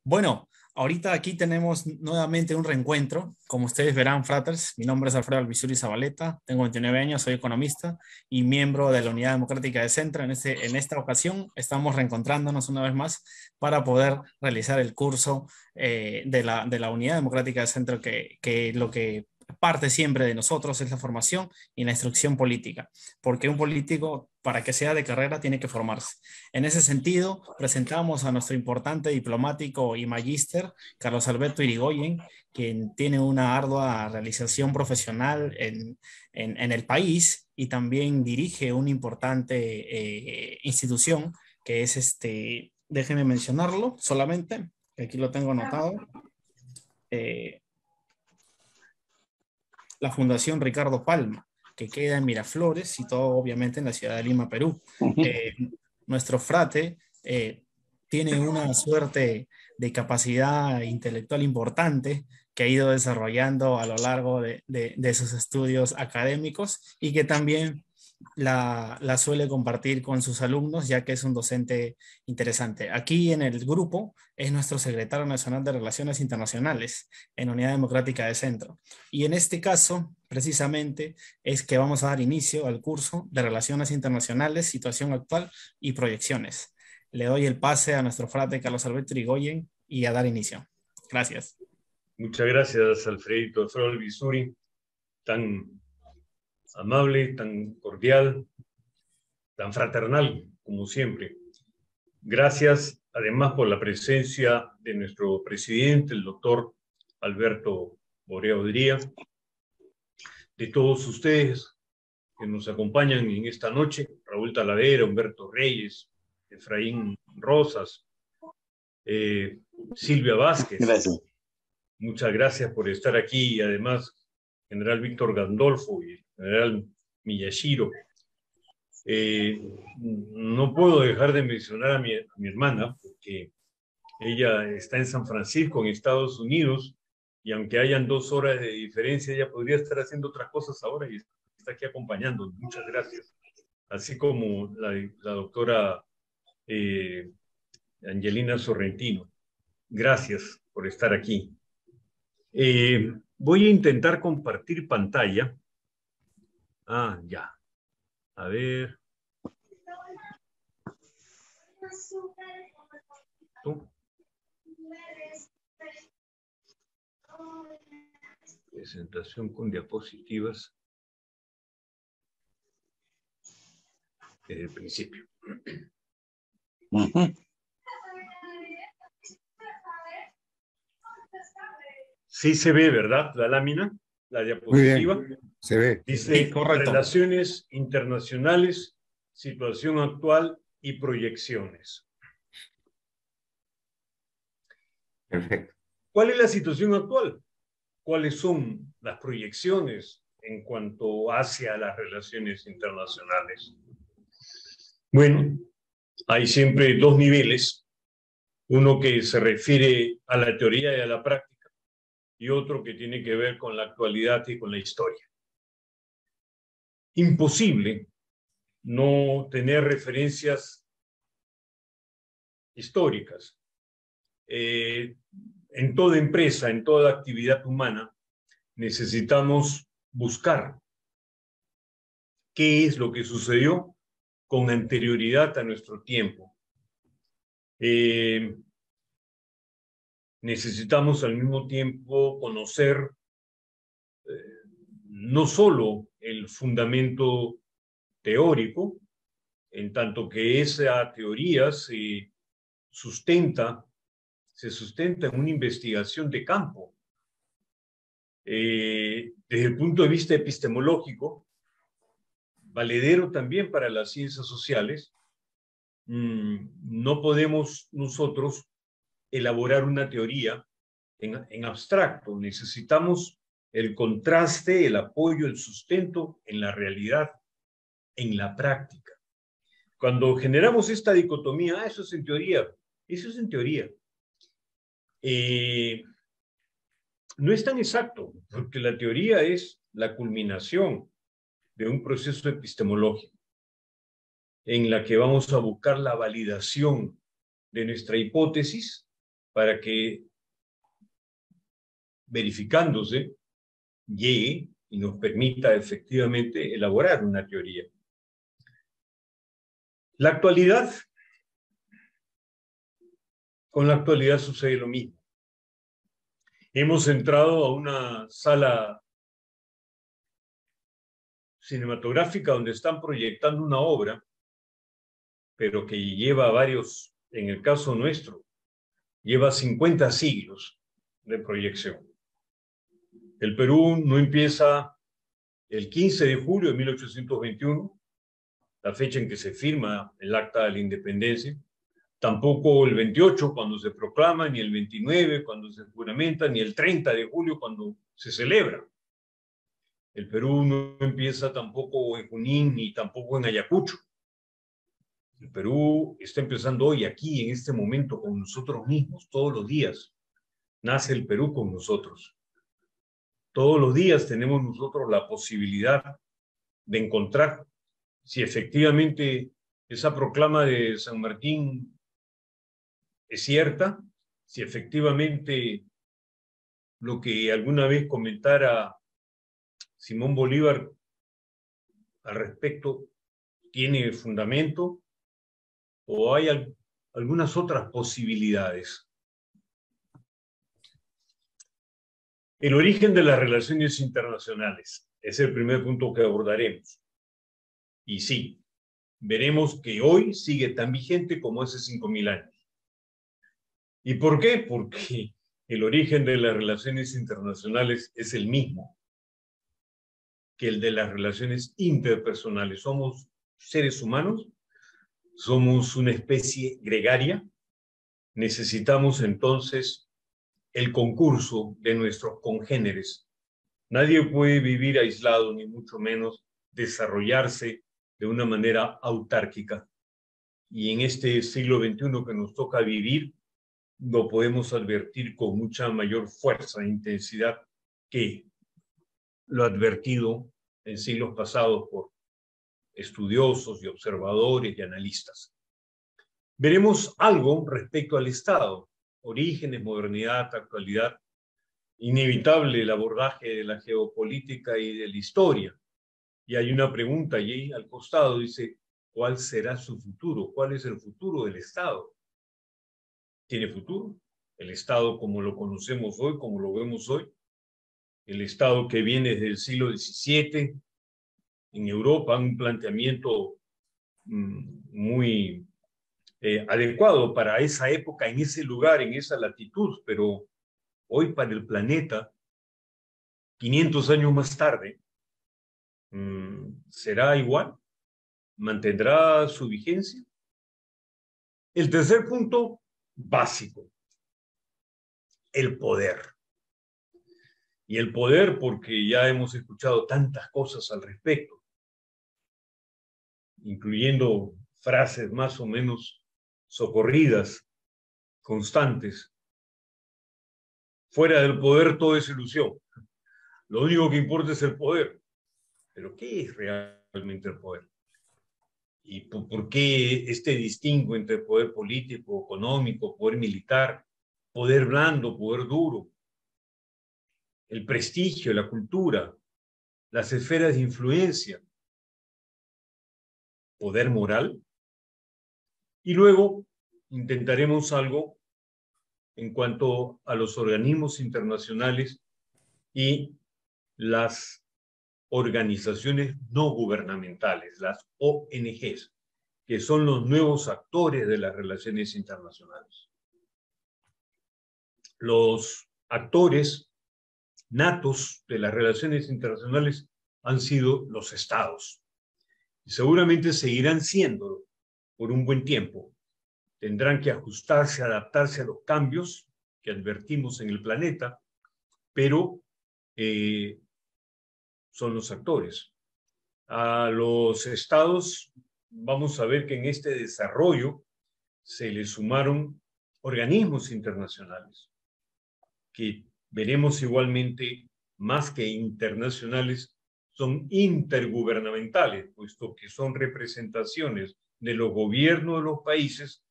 Bueno, ahorita aquí tenemos nuevamente un reencuentro. Como ustedes verán, Fraters, mi nombre es Alfredo Alvisuri Zabaleta, tengo 29 años, soy economista y miembro de la Unidad Democrática de Centro. En esta ocasión estamos reencontrándonos una vez más para poder realizar el curso de la Unidad Democrática de Centro, que lo que parte siempre de nosotros es la formación y la instrucción política, porque un político, para que sea de carrera, tiene que formarse. En ese sentido, presentamos a nuestro importante diplomático y magíster, Carlos Alberto Irigoyen, quien tiene una ardua realización profesional en el país y también dirige una importante institución que es déjenme mencionarlo solamente, que aquí lo tengo anotado, eh, la Fundación Ricardo Palma, que queda en Miraflores, y todo obviamente en la ciudad de Lima, Perú. Eh, Nuestro frate tiene una suerte de capacidad intelectual importante que ha ido desarrollando a lo largo de sus estudios académicos y que también la suele compartir con sus alumnos, ya que es un docente interesante. Aquí en el grupo es nuestro secretario nacional de Relaciones Internacionales en Unidad Democrática de Centro. Y en este caso, precisamente, es que vamos a dar inicio al curso de Relaciones Internacionales, Situación Actual y Proyecciones. Le doy el pase a nuestro frate Carlos Alberto Irigoyen y a dar inicio. Gracias. Muchas gracias, Alfredito Alvisuri, tan amable, tan cordial, tan fraternal, como siempre. Gracias, además, por la presencia de nuestro presidente, el doctor Alberto Borea Odría, de todos ustedes que nos acompañan en esta noche, Raúl Talavera, Humberto Reyes, Efraín Rosas, Silvia Vázquez. Gracias. Muchas gracias por estar aquí y además, general Víctor Gandolfo y general Miyashiro. No puedo dejar de mencionar a mi hermana, porque ella está en San Francisco, en Estados Unidos, y aunque hayan 2 horas de diferencia, ella podría estar haciendo otras cosas ahora y está aquí acompañándonos. Muchas gracias. Así como la doctora Angelina Sorrentino. Gracias por estar aquí. Voy a intentar compartir pantalla. Ya. A ver. ¿Tú? Presentación con diapositivas desde el principio. Sí se ve, ¿verdad? La lámina, la diapositiva. Muy bien, se ve. Dice, Sí, correcto. Relaciones internacionales, situación actual y proyecciones. Perfecto. ¿Cuál es la situación actual? ¿Cuáles son las proyecciones en cuanto hacia las relaciones internacionales? Bueno, hay siempre 2 niveles. Uno que se refiere a la teoría y a la práctica, y otro que tiene que ver con la actualidad y con la historia. Imposible no tener referencias históricas. En toda empresa, en toda actividad humana, necesitamos buscar qué es lo que sucedió con anterioridad a nuestro tiempo. Necesitamos al mismo tiempo conocer no solo el fundamento teórico, en tanto que esa teoría se sustenta en una investigación de campo. Desde el punto de vista epistemológico, valedero también para las ciencias sociales, no podemos nosotros elaborar una teoría en abstracto. Necesitamos el contraste, el apoyo, el sustento en la realidad, en la práctica. Cuando generamos esta dicotomía, eso es en teoría, eso es en teoría. No es tan exacto, porque la teoría es la culminación de un proceso epistemológico en la que vamos a buscar la validación de nuestra hipótesis para que, verificándose, llegue y nos permita efectivamente elaborar una teoría. Con la actualidad sucede lo mismo. Hemos entrado a una sala cinematográfica donde están proyectando una obra, pero que lleva varios, en el caso nuestro, lleva 50 siglos de proyección. El Perú no empieza el 15 de julio de 1821, la fecha en que se firma el Acta de la Independencia, tampoco el 28 cuando se proclama, ni el 29 cuando se juramenta, ni el 30 de julio cuando se celebra. El Perú no empieza tampoco en Junín ni tampoco en Ayacucho. El Perú está empezando hoy, aquí, en este momento, con nosotros mismos, todos los días. Nace el Perú con nosotros. Todos los días tenemos nosotros la posibilidad de encontrar si efectivamente esa proclama de San Martín es cierta, si efectivamente lo que alguna vez comentara Simón Bolívar al respecto tiene fundamento o hay algunas otras posibilidades. El origen de las relaciones internacionales es el primer punto que abordaremos. Y sí, veremos que hoy sigue tan vigente como hace 5.000 años. ¿Y por qué? Porque el origen de las relaciones internacionales es el mismo que el de las relaciones interpersonales. Somos seres humanos, somos una especie gregaria, necesitamos entonces el concurso de nuestros congéneres. Nadie puede vivir aislado, ni mucho menos desarrollarse de una manera autárquica. Y en este siglo XXI que nos toca vivir, lo podemos advertir con mucha mayor fuerza e intensidad que lo advertido en siglos pasados por estudiosos y observadores y analistas. Veremos algo respecto al Estado, orígenes, modernidad, actualidad, inevitable el abordaje de la geopolítica y de la historia. Y hay una pregunta allí al costado, dice, ¿cuál será su futuro? ¿Cuál es el futuro del Estado? ¿Tiene futuro? El Estado como lo conocemos hoy, como lo vemos hoy, el Estado que viene desde el siglo XVII, en Europa, un planteamiento muy adecuado para esa época, en ese lugar, en esa latitud, pero hoy para el planeta, 500 años más tarde, ¿será igual? ¿Mantendrá su vigencia? El tercer punto, básico, el poder. Y el poder, porque ya hemos escuchado tantas cosas al respecto, incluyendo frases más o menos socorridas, constantes. Fuera del poder todo es ilusión. Lo único que importa es el poder. Pero ¿qué es realmente el poder? ¿Y por qué este distingo entre poder político, económico, poder militar, poder blando, poder duro? El prestigio, la cultura, las esferas de influencia, poder moral. Y luego intentaremos algo en cuanto a los organismos internacionales y las organizaciones no gubernamentales, las ONGs, que son los nuevos actores de las relaciones internacionales. Los actores natos de las relaciones internacionales han sido los estados y seguramente seguirán siéndolo por un buen tiempo. Tendrán que ajustarse, adaptarse a los cambios que advertimos en el planeta, pero son los actores. A los estados vamos a ver que en este desarrollo se le sumaron organismos internacionales que veremos igualmente más que internacionales, son intergubernamentales, puesto que son representaciones de los gobiernos de los países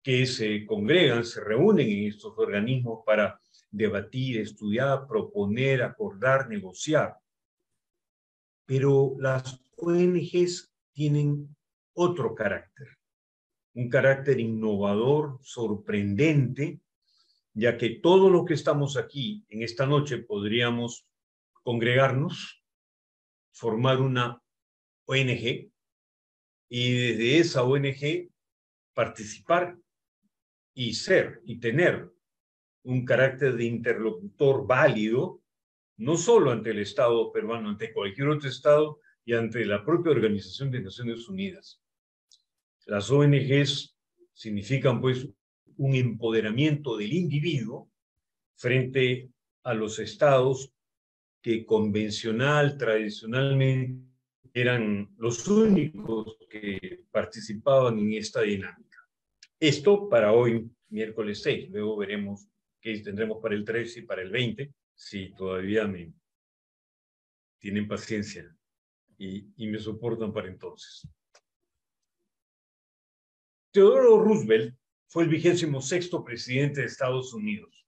que se congregan, se reúnen en estos organismos para debatir, estudiar, proponer, acordar, negociar. Pero las ONGs tienen otro carácter, un carácter innovador, sorprendente, ya que todos los que estamos aquí en esta noche podríamos congregarnos, formar una ONG y desde esa ONG participar y ser y tener un carácter de interlocutor válido, no solo ante el Estado peruano, ante cualquier otro Estado y ante la propia Organización de Naciones Unidas. Las ONGs significan, pues, un empoderamiento del individuo frente a los estados que tradicionalmente, eran los únicos que participaban en esta dinámica. Esto para hoy, miércoles 6. Luego veremos qué tendremos para el 13 y para el 20, si todavía me tienen paciencia y me soportan para entonces. Theodore Roosevelt fue el 26º presidente de Estados Unidos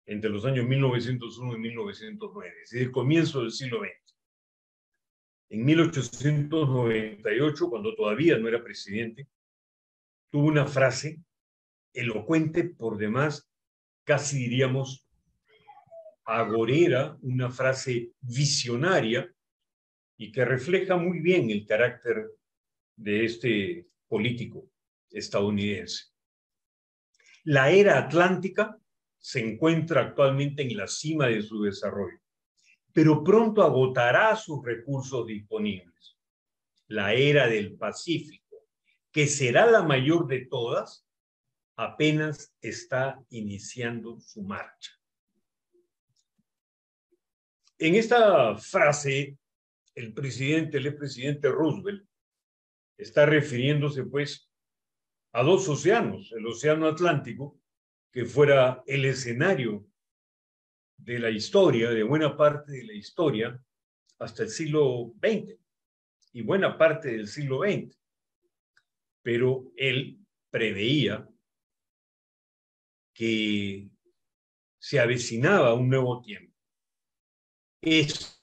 entre los años 1901 y 1909, es decir, el comienzo del siglo XX. En 1898, cuando todavía no era presidente, tuvo una frase elocuente por demás, casi diríamos agorera, una frase visionaria y que refleja muy bien el carácter de este político estadounidense. La era atlántica se encuentra actualmente en la cima de su desarrollo, pero pronto agotará sus recursos disponibles. La era del Pacífico, que será la mayor de todas, apenas está iniciando su marcha. En esta frase, el expresidente Roosevelt está refiriéndose, pues, a dos océanos, el océano Atlántico, que fuera el escenario de la historia, de buena parte de la historia, hasta el siglo XX y buena parte del siglo XX. Pero él preveía que se avecinaba un nuevo tiempo. Es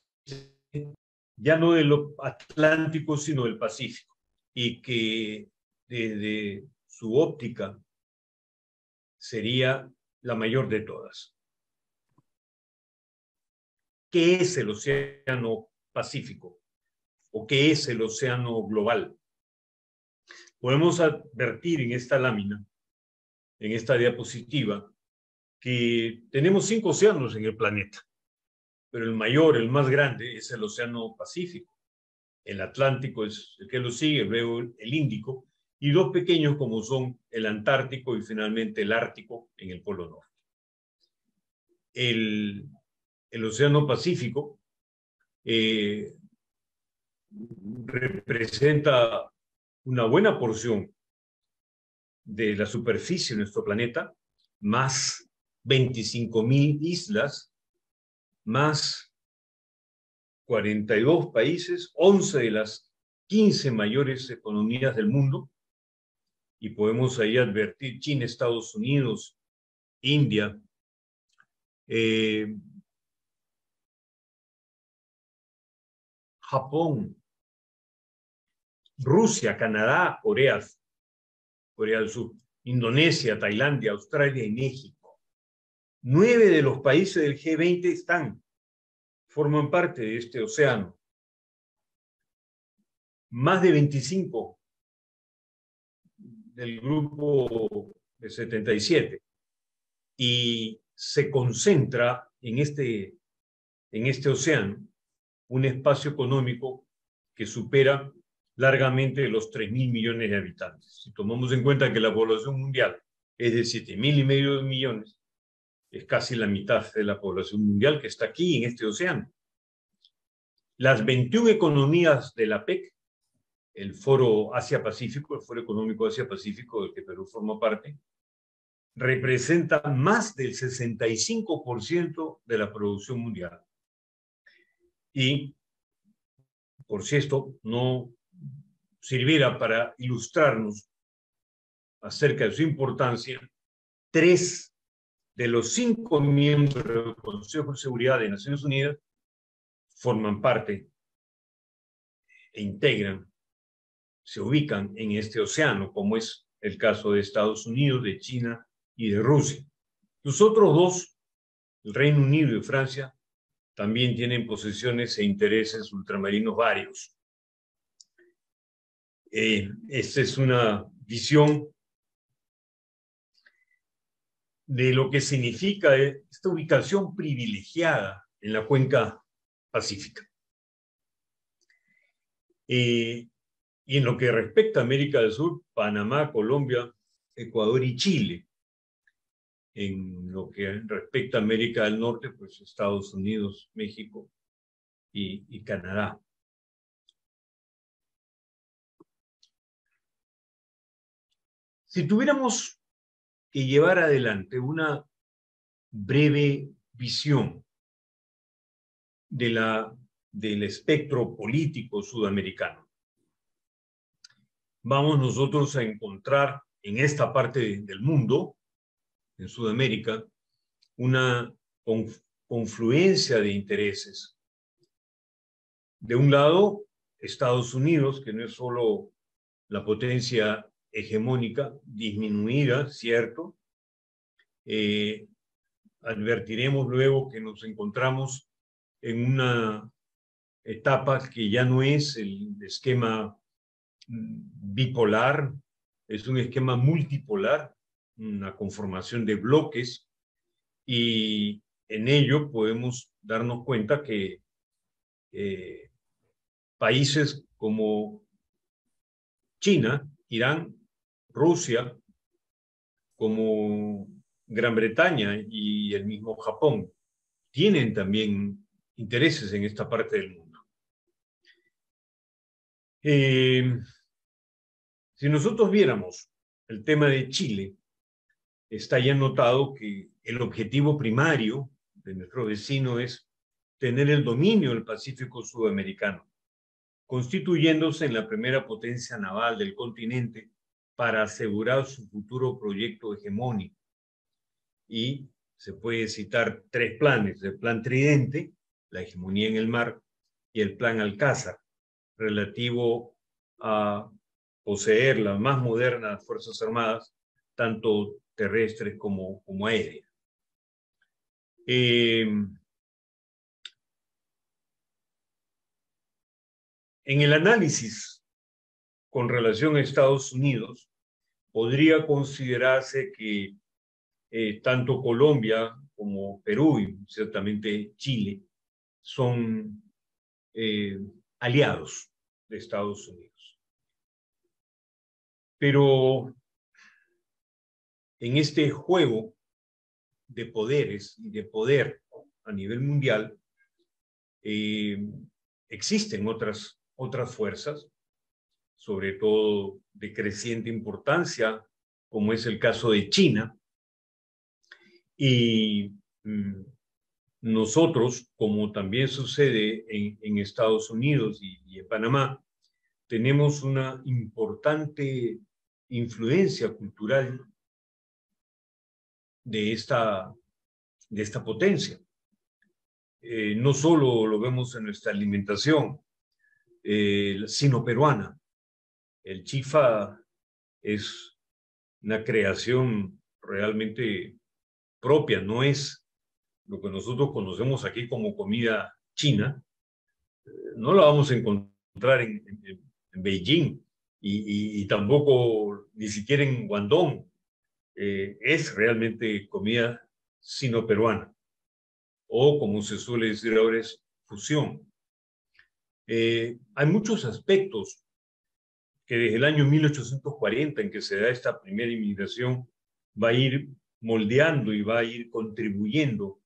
ya no del Atlántico, sino del Pacífico, y que desde su óptica sería la mayor de todas. ¿Qué es el Océano Pacífico? ¿O qué es el océano global? Podemos advertir en esta lámina, en esta diapositiva, que tenemos 5 océanos en el planeta, pero el mayor, el más grande, es el Océano Pacífico. El Atlántico es el que lo sigue, luego el Índico, y 2 pequeños como son el Antártico y finalmente el Ártico en el Polo Norte. El Océano Pacífico representa una buena porción de la superficie de nuestro planeta, más 25.000 islas, más 42 países, 11 de las 15 mayores economías del mundo, y podemos ahí advertir China, Estados Unidos, India, Japón, Rusia, Canadá, Corea del Sur, Indonesia, Tailandia, Australia y México. 9 de los países del G20 forman parte de este océano. Más de 25 del grupo de 77. Y se concentra en este océano un espacio económico que supera largamente los 3.000 millones de habitantes. Si tomamos en cuenta que la población mundial es de 7.500 millones, es casi la mitad de la población mundial que está aquí en este océano. Las 21 economías de la PEC, el Foro Asia-Pacífico, el Foro Económico Asia-Pacífico del que Perú forma parte, representa más del 65% de la producción mundial. Y, por si esto no sirviera para ilustrarnos acerca de su importancia, 3 de los 5 miembros del Consejo de Seguridad de Naciones Unidas forman parte e integran, se ubican en este océano, como es el caso de Estados Unidos, de China y de Rusia. Los otros 2, el Reino Unido y Francia, también tienen posesiones e intereses ultramarinos varios. Esta es una visión de lo que significa esta ubicación privilegiada en la cuenca pacífica. Y en lo que respecta a América del Sur, Panamá, Colombia, Ecuador y Chile. En lo que respecta a América del Norte, pues Estados Unidos, México y Canadá. Si tuviéramos que llevar adelante una breve visión del espectro político sudamericano, vamos nosotros a encontrar en esta parte del mundo, en Sudamérica, una confluencia de intereses. De un lado, Estados Unidos, que no es solo la potencia hegemónica, disminuida, ¿cierto? Advertiremos luego que nos encontramos en una etapa que ya no es el esquema bipolar, es un esquema multipolar, una conformación de bloques, y en ello podemos darnos cuenta que países como China, Irán, Rusia, como Gran Bretaña y el mismo Japón, tienen también intereses en esta parte del mundo. Si nosotros viéramos el tema de Chile, está ya notado que el objetivo primario de nuestro vecino es tener el dominio del Pacífico sudamericano, constituyéndose en la primera potencia naval del continente para asegurar su futuro proyecto hegemónico. Y se puede citar 3 planes: el plan Tridente, la hegemonía en el mar, y el plan Alcázar, relativo a poseer las más modernas fuerzas armadas, tanto terrestres como aéreas. En el análisis con relación a Estados Unidos, podría considerarse que tanto Colombia como Perú y ciertamente Chile son aliados de Estados Unidos. Pero en este juego de poderes y de poder a nivel mundial, existen otras fuerzas, sobre todo de creciente importancia, como es el caso de China. Y nosotros, como también sucede en Estados Unidos y en Panamá, tenemos una importante influencia cultural de esta potencia. No solo lo vemos en nuestra alimentación sino peruana. El chifa es una creación realmente propia, no es lo que nosotros conocemos aquí como comida china. No la vamos a encontrar en Beijing y tampoco ni siquiera en Guangdong. Es realmente comida sino-peruana, o como se suele decir ahora, es fusión. Hay muchos aspectos que desde el año 1840, en que se da esta primera inmigración, va a ir moldeando y va a ir contribuyendo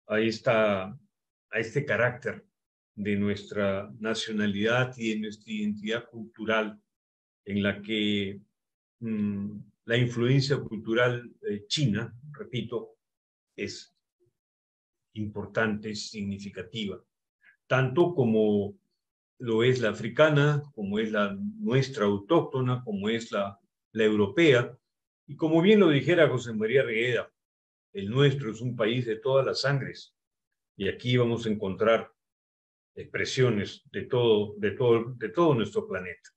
a este carácter de nuestra nacionalidad y de nuestra identidad cultural, en la que la influencia cultural china, repito, es importante, es significativa, tanto como lo es la africana, como es la nuestra autóctona, como es la europea, Y como bien lo dijera José María Regueda, el nuestro es un país de todas las sangres, y aquí vamos a encontrar expresiones de todo nuestro planeta.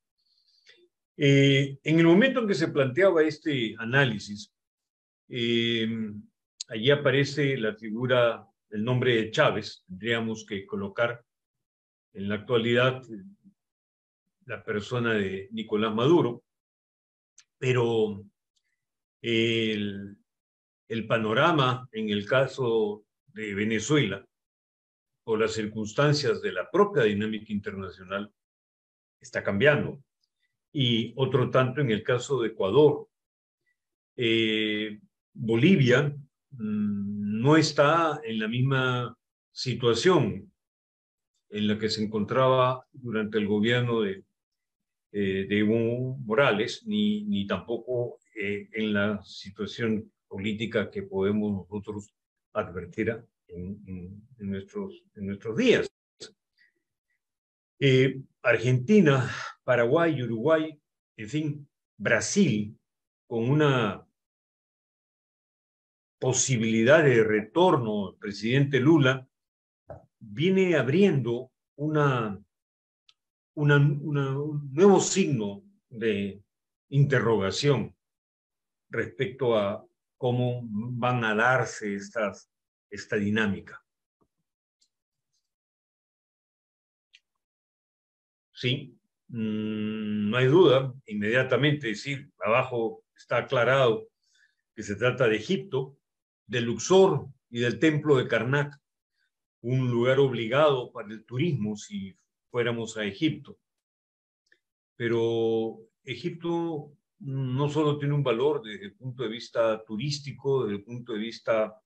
En el momento en que se planteaba este análisis, allí aparece la figura, el nombre de Chávez. Tendríamos que colocar en la actualidad la persona de Nicolás Maduro, pero el panorama en el caso de Venezuela, o las circunstancias de la propia dinámica internacional, está cambiando. Y otro tanto en el caso de Ecuador. Bolivia no está en la misma situación en la que se encontraba durante el gobierno de Evo Morales, ni tampoco en la situación política que podemos nosotros advertir en nuestros días. Argentina, Paraguay, Uruguay, en fin, Brasil, con una posibilidad de retorno del presidente Lula, viene abriendo un nuevo signo de interrogación respecto a cómo van a darse esta dinámica. Sí, no hay duda, inmediatamente decir, abajo está aclarado que se trata de Egipto, de Luxor y del templo de Karnak, un lugar obligado para el turismo si fuéramos a Egipto. Pero Egipto no solo tiene un valor desde el punto de vista turístico, desde el punto de vista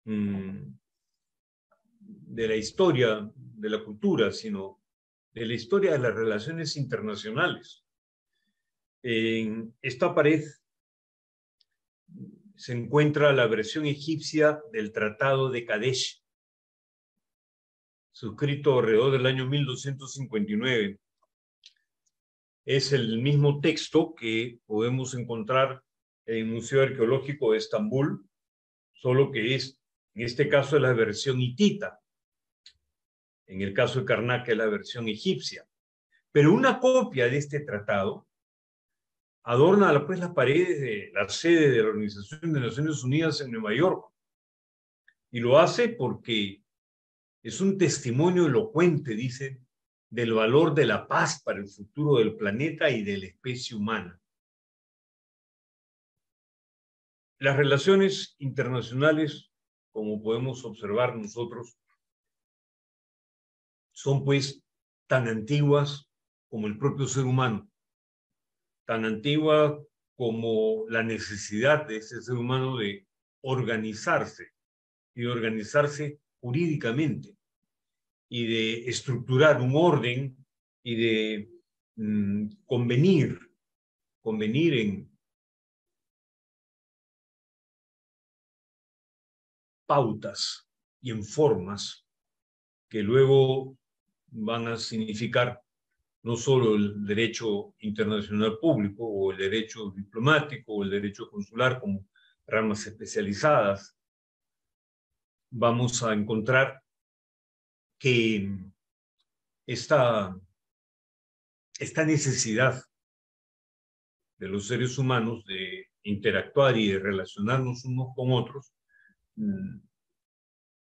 de la historia, de la cultura, sino de la historia de las relaciones internacionales. En esta pared se encuentra la versión egipcia del Tratado de Kadesh, suscrito alrededor del año 1259. Es el mismo texto que podemos encontrar en el Museo Arqueológico de Estambul, solo que es, en este caso, es la versión hitita. En el caso de Karnak es la versión egipcia. Pero una copia de este tratado adorna pues las paredes de la sede de la Organización de Naciones Unidas en Nueva York. Y lo hace porque es un testimonio elocuente, dice, del valor de la paz para el futuro del planeta y de la especie humana. Las relaciones internacionales, como podemos observar nosotros, son pues tan antiguas como el propio ser humano, tan antigua como la necesidad de ese ser humano de organizarse y de organizarse jurídicamente y de estructurar un orden y de convenir en pautas y en formas que luego van a significar no solo el derecho internacional público o el derecho diplomático o el derecho consular como ramas especializadas. Vamos a encontrar que esta necesidad de los seres humanos de interactuar y de relacionarnos unos con otros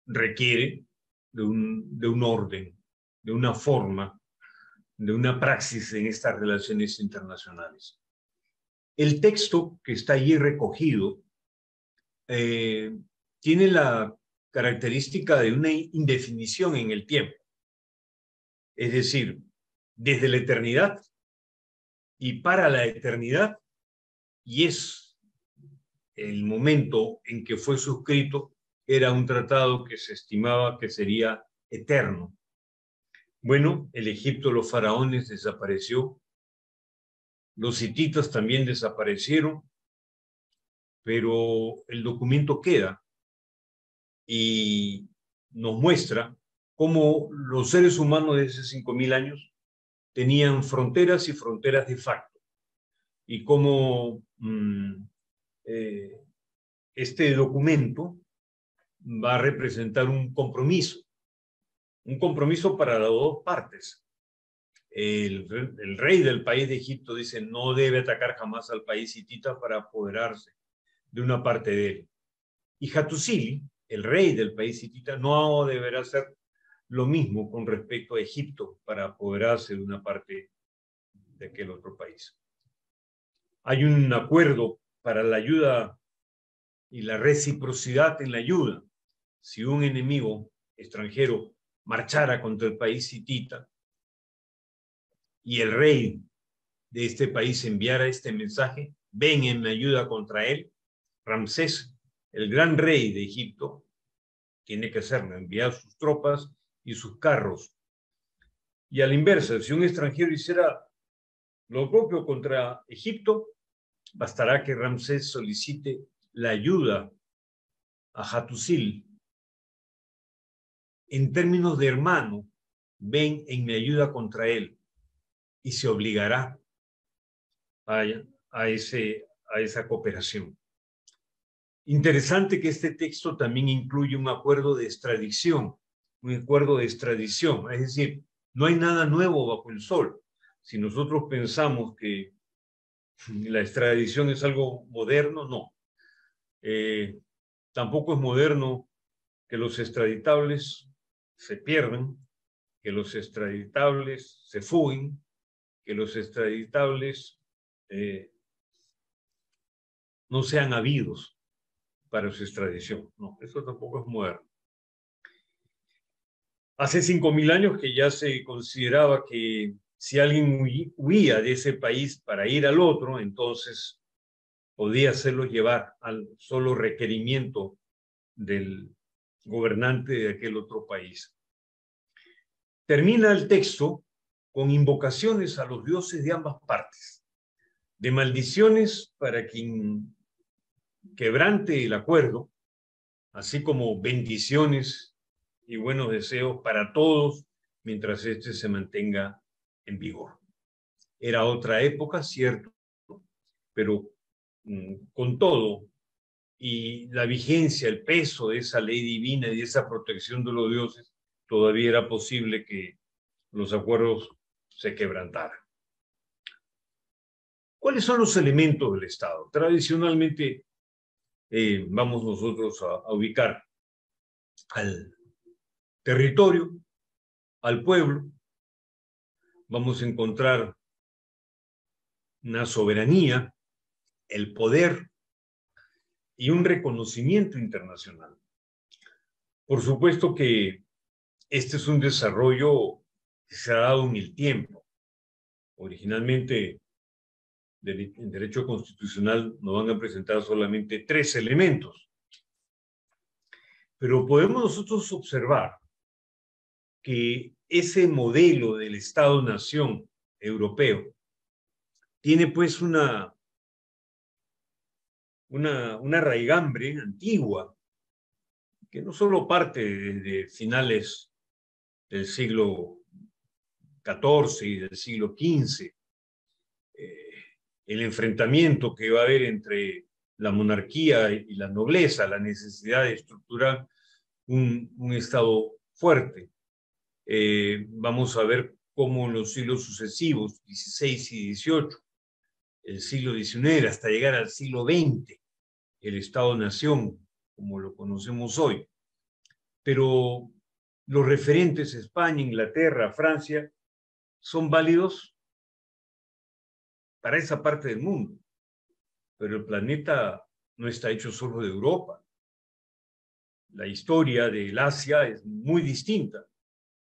requiere de un orden, de una forma, de una praxis en estas relaciones internacionales. El texto que está allí recogido tiene la característica de una indefinición en el tiempo. Es decir, desde la eternidad y para la eternidad, y es el momento en que fue suscrito, era un tratado que se estimaba que sería eterno. Bueno, el Egipto de los faraones desapareció, los hititas también desaparecieron, pero el documento queda y nos muestra cómo los seres humanos de hace 5.000 años tenían fronteras y fronteras de facto, y cómo este documento va a representar un compromiso para las dos partes. El rey del país de Egipto dice no debe atacar jamás al país hitita para apoderarse de una parte de él. Y Hattusili, el rey del país hitita, no deberá hacer lo mismo con respecto a Egipto para apoderarse de una parte de aquel otro país. Hay un acuerdo para la ayuda y la reciprocidad en la ayuda. Si un enemigo extranjero marchara contra el país hitita y el rey de este país enviara este mensaje, ven en mi ayuda contra él, Ramsés, el gran rey de Egipto, tiene que hacerlo, enviar sus tropas y sus carros. Y a la inversa, si un extranjero hiciera lo propio contra Egipto, bastará que Ramsés solicite la ayuda a Hattusil. En términos de hermano, ven en mi ayuda contra él y se obligará a esa cooperación. Interesante que este texto también incluye un acuerdo de extradición, es decir, no hay nada nuevo bajo el sol. Si nosotros pensamos que la extradición es algo moderno, no. Tampoco es moderno que los extraditables se pierdan, que los extraditables se fuguen, que los extraditables no sean habidos para su extradición. No, eso tampoco es moderno. Hace 5.000 años que ya se consideraba que si alguien huía de ese país para ir al otro, entonces podía hacerlo llevar al solo requerimiento del gobernante de aquel otro país. Termina el texto con invocaciones a los dioses de ambas partes, de maldiciones para quien quebrante el acuerdo, así como bendiciones y buenos deseos para todos mientras éste se mantenga en vigor. Era otra época, cierto, pero con todo y la vigencia, el peso de esa ley divina y de esa protección de los dioses, todavía era posible que los acuerdos se quebrantaran. ¿Cuáles son los elementos del Estado? Tradicionalmente vamos nosotros a ubicar al territorio, al pueblo, vamos a encontrar una soberanía, el poder y un reconocimiento internacional. Por supuesto que este es un desarrollo que se ha dado en el tiempo. Originalmente, en derecho constitucional nos van a presentar solamente 3 elementos. Pero podemos nosotros observar que ese modelo del Estado-nación europeo tiene pues una raigambre antigua que no solo parte desde finales del siglo XIV y del siglo XV, el enfrentamiento que va a haber entre la monarquía y la nobleza, la necesidad de estructurar un Estado fuerte. Vamos a ver cómo en los siglos sucesivos, XVI y XVIII, el siglo XIX, hasta llegar al siglo XX, el Estado-nación, como lo conocemos hoy. Pero los referentes, España, Inglaterra, Francia, son válidos para esa parte del mundo. Pero el planeta no está hecho solo de Europa. La historia del Asia es muy distinta.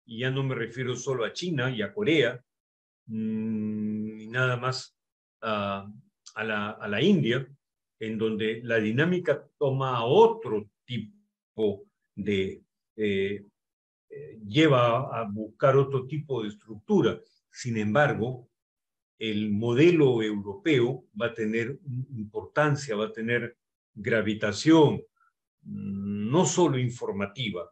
Y ya no me refiero solo a China y a Corea, ni nada más a la India, en donde la dinámica toma otro tipo de... lleva a buscar otro tipo de estructura. Sin embargo, el modelo europeo va a tener importancia, va a tener gravitación, no solo informativa,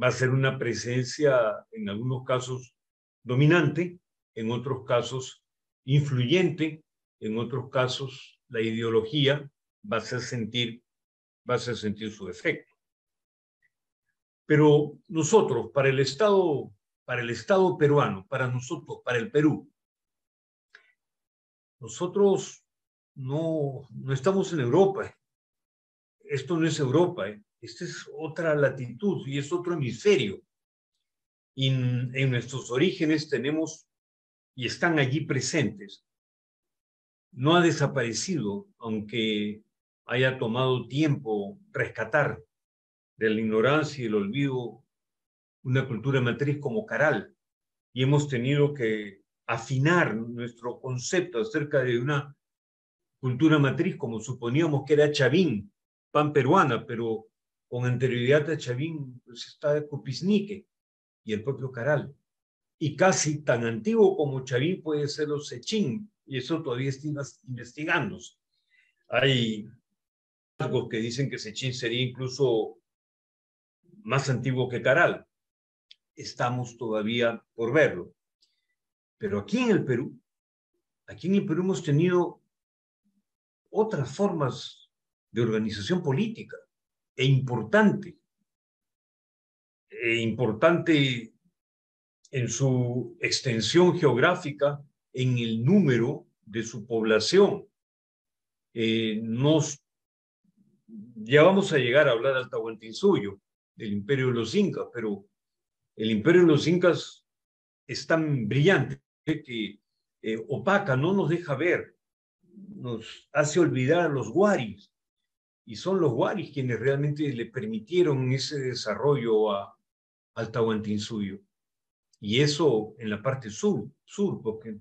va a ser una presencia en algunos casos dominante, en otros casos influyente, en otros casos la ideología va a hacer sentir su efecto. Pero nosotros, para el Estado peruano, para nosotros, para el Perú, nosotros no estamos en Europa. Esto no es Europa. Esta es otra latitud y es otro hemisferio. Y en nuestros orígenes tenemos y están allí presentes. No ha desaparecido, aunque haya tomado tiempo rescatar de la ignorancia y el olvido una cultura matriz como Caral. Y hemos tenido que afinar nuestro concepto acerca de una cultura matriz como suponíamos que era Chavín, pan peruana, pero con anterioridad a Chavín pues está Cupiznique y el propio Caral. Y casi tan antiguo como Chavín puede ser los Sechín, y eso todavía está investigándose. Hay algo que dicen que Sechín sería incluso más antiguo que Caral. Estamos todavía por verlo. Pero aquí en el Perú hemos tenido otras formas de organización política, importante en su extensión geográfica, en el número de su población. Ya vamos a llegar a hablar del Tahuantinsuyo, del Imperio de los Incas, pero el Imperio de los Incas es tan brillante que opaca, no nos deja ver, nos hace olvidar a los huaris, y son los huaris quienes realmente le permitieron ese desarrollo al Tahuantinsuyo. Y eso en la parte sur, porque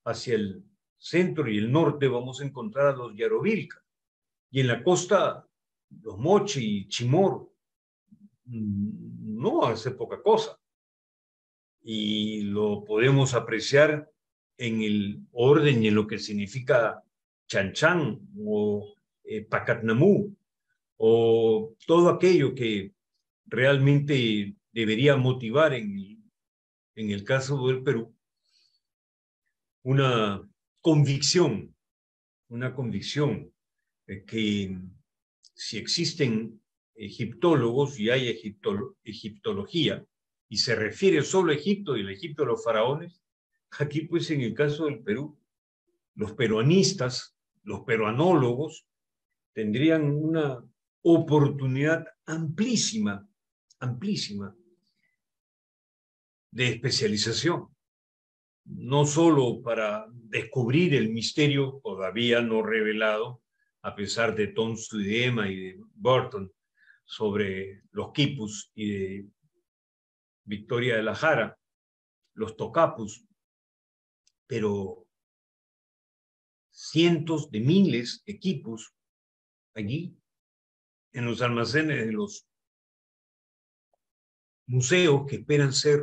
hacia el centro y el norte vamos a encontrar a los Yarovilca, y en la costa los Mochi y Chimor no hace poca cosa. Y lo podemos apreciar en el orden y en lo que significa Chanchan o Pacatnamú, o todo aquello que realmente debería motivar en el caso del Perú una convicción que si existen egiptólogos y hay egiptología, y se refiere solo a Egipto y el Egipto de los faraones, aquí pues en el caso del Perú, los peruanistas, los peruanólogos, tendrían una oportunidad amplísima de especialización, no solo para descubrir el misterio todavía no revelado, a pesar de Tom Sudema y de Burton, sobre los quipus y de Victoria de la Jara, los tocapus, pero cientos de miles de quipus allí en los almacenes de los museos que esperan ser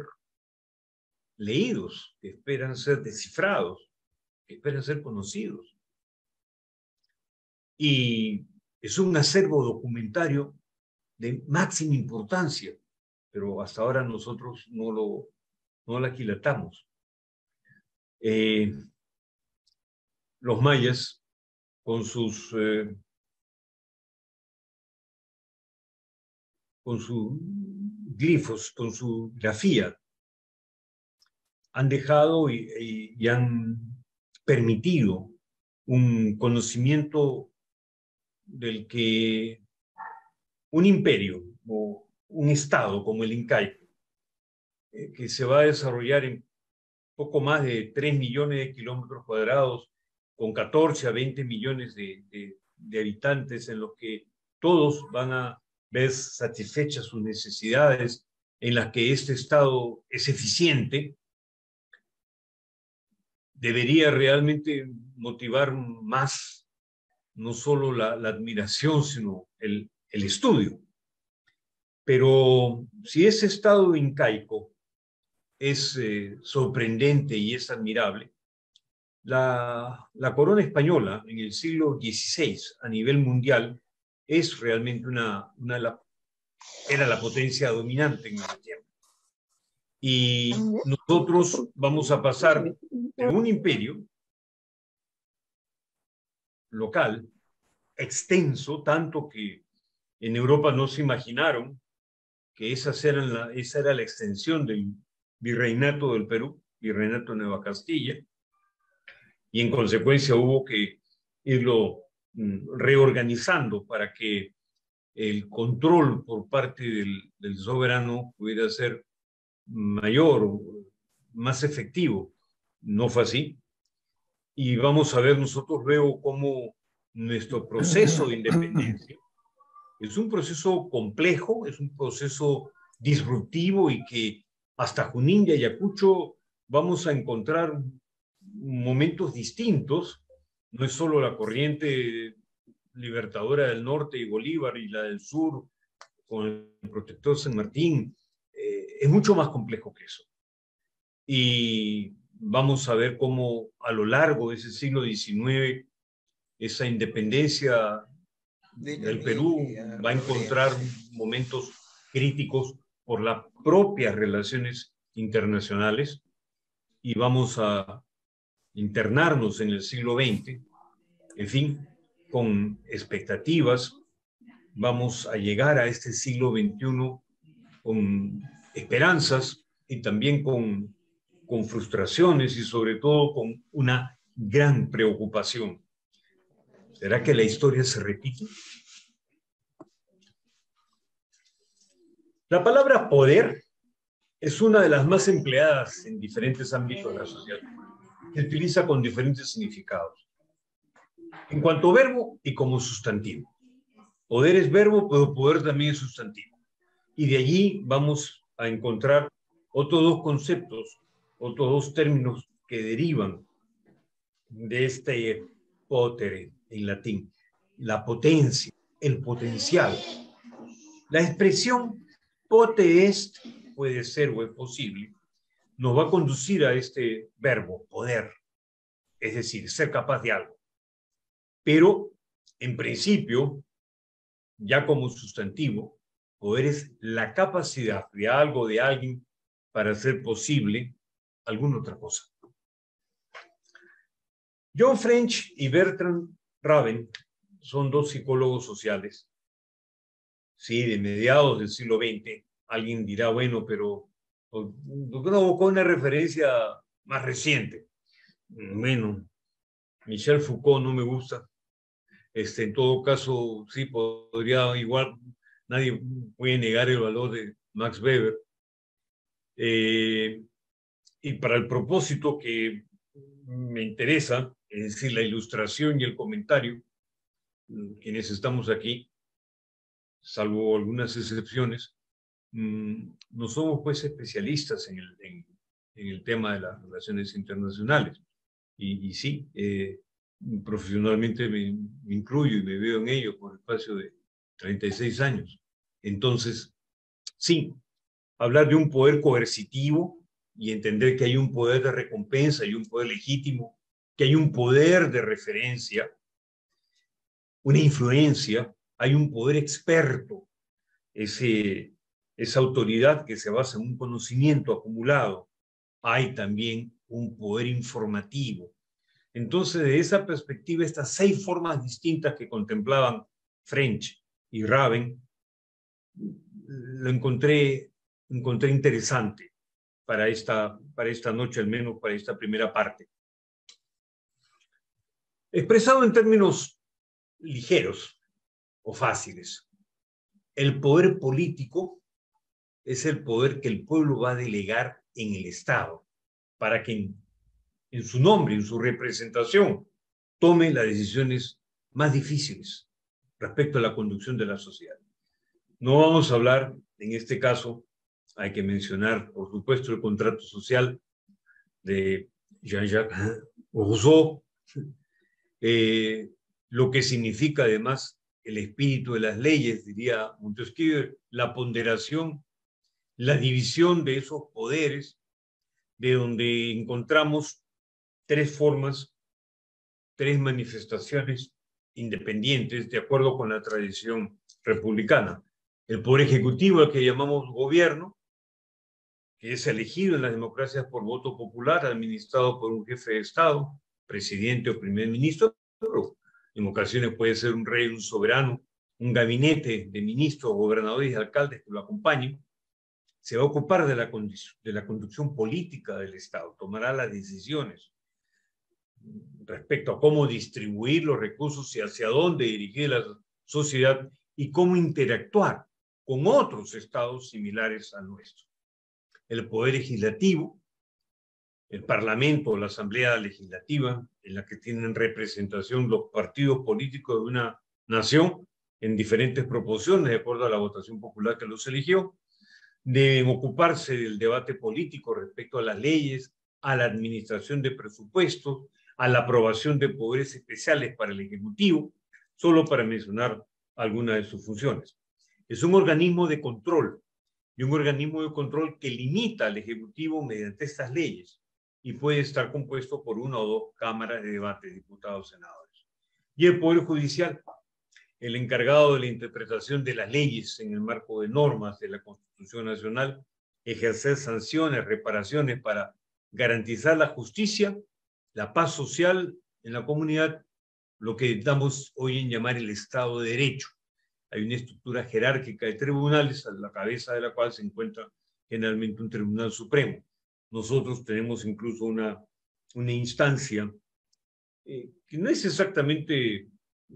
leídos, que esperan ser descifrados, que esperan ser conocidos. Y es un acervo documentario de máxima importancia, pero hasta ahora nosotros no lo aquilatamos. Los mayas, con sus glifos, con su grafía, han dejado y han permitido un conocimiento del que un imperio o un estado como el incaico, que se va a desarrollar en poco más de 3 millones de kilómetros cuadrados, con 14 a 20 millones de habitantes, en los que todos van a ver satisfechas sus necesidades, en las que este estado es eficiente, debería realmente motivar más, no solo la admiración, sino el estudio. Pero si ese estado incaico es sorprendente y es admirable, la corona española en el siglo XVI a nivel mundial es realmente era la potencia dominante en ese tiempo. Y nosotros vamos a pasar de un imperio local, extenso, tanto que en Europa no se imaginaron que esa era la extensión del virreinato del Perú, virreinato de Nueva Castilla, y en consecuencia hubo que irlo reorganizando para que el control por parte del soberano pudiera ser mayor, más efectivo. No fue así. Y vamos a ver nosotros luego cómo nuestro proceso de independencia es un proceso complejo, es un proceso disruptivo y que hasta Junín y Ayacucho vamos a encontrar momentos distintos. No es solo la corriente libertadora del norte y Bolívar y la del sur con el protector San Martín. Es mucho más complejo que eso. Y vamos a ver cómo a lo largo de ese siglo XIX esa independencia del Perú va a encontrar momentos críticos por las propias relaciones internacionales y vamos a internarnos en el siglo XX, en fin, con expectativas. Vamos a llegar a este siglo XXI con esperanzas y también con frustraciones y sobre todo con una gran preocupación. ¿Será que la historia se repite? La palabra poder es una de las más empleadas en diferentes ámbitos de la sociedad. Se utiliza con diferentes significados. En cuanto a verbo y como sustantivo. Poder es verbo, pero poder también es sustantivo. Y de allí vamos a encontrar otros dos conceptos, otros dos términos que derivan de este potere en latín. La potencia, el potencial. La expresión pote est puede ser o es posible, nos va a conducir a este verbo, poder, es decir, ser capaz de algo. Pero, en principio, ya como sustantivo, poder es la capacidad de algo, de alguien, para hacer posible alguna otra cosa. John French y Bertrand Raven son dos psicólogos sociales, sí, de mediados del siglo XX. Alguien dirá, bueno, pero ¿por qué no buscó una referencia más reciente? Bueno, Michel Foucault no me gusta. En todo caso, sí, podría igual, nadie puede negar el valor de Max Weber. Y para el propósito que me interesa, es decir, la ilustración y el comentario, quienes estamos aquí, salvo algunas excepciones, no somos pues especialistas en el tema de las relaciones internacionales. Y sí, profesionalmente me incluyo y me veo en ello por el espacio de 36 años. Entonces, sí, hablar de un poder coercitivo y entender que hay un poder de recompensa y un poder legítimo, que hay un poder de referencia, una influencia, hay un poder experto, esa autoridad que se basa en un conocimiento acumulado. Hay también un poder informativo. Entonces, de esa perspectiva, estas 6 formas distintas que contemplaban French y Raven, lo encontré interesante para esta noche, al menos para esta primera parte. Expresado en términos ligeros o fáciles, el poder político es el poder que el pueblo va a delegar en el Estado para que en su nombre, en su representación, tome las decisiones más difíciles respecto a la conducción de la sociedad. No vamos a hablar, en este caso, hay que mencionar, por supuesto, el contrato social de Jean-Jacques Rousseau, lo que significa además el espíritu de las leyes, diría Montesquieu, la ponderación, la división de esos poderes, de donde encontramos 3 formas, 3 manifestaciones independientes de acuerdo con la tradición republicana. El poder ejecutivo, al que llamamos gobierno, que es elegido en las democracias por voto popular, administrado por un jefe de Estado, presidente o primer ministro, pero en ocasiones puede ser un rey, un soberano, un gabinete de ministros, gobernadores y alcaldes que lo acompañen, se va a ocupar de la conducción política del Estado, tomará las decisiones respecto a cómo distribuir los recursos y hacia dónde dirigir la sociedad y cómo interactuar con otros estados similares al nuestro. El poder legislativo, el Parlamento o la Asamblea Legislativa, en la que tienen representación los partidos políticos de una nación en diferentes proporciones, de acuerdo a la votación popular que los eligió, deben ocuparse del debate político respecto a las leyes, a la administración de presupuestos, a la aprobación de poderes especiales para el Ejecutivo, solo para mencionar algunas de sus funciones. Es un organismo de control, y un organismo de control que limita al Ejecutivo mediante estas leyes, y puede estar compuesto por una o dos cámaras de debate, diputados, senadores. Y el Poder Judicial, el encargado de la interpretación de las leyes en el marco de normas de la Constitución Nacional, ejercer sanciones, reparaciones para garantizar la justicia, la paz social en la comunidad, lo que damos hoy en llamar el Estado de Derecho. Hay una estructura jerárquica de tribunales, a la cabeza de la cual se encuentra generalmente un Tribunal Supremo. Nosotros tenemos incluso una instancia que no es exactamente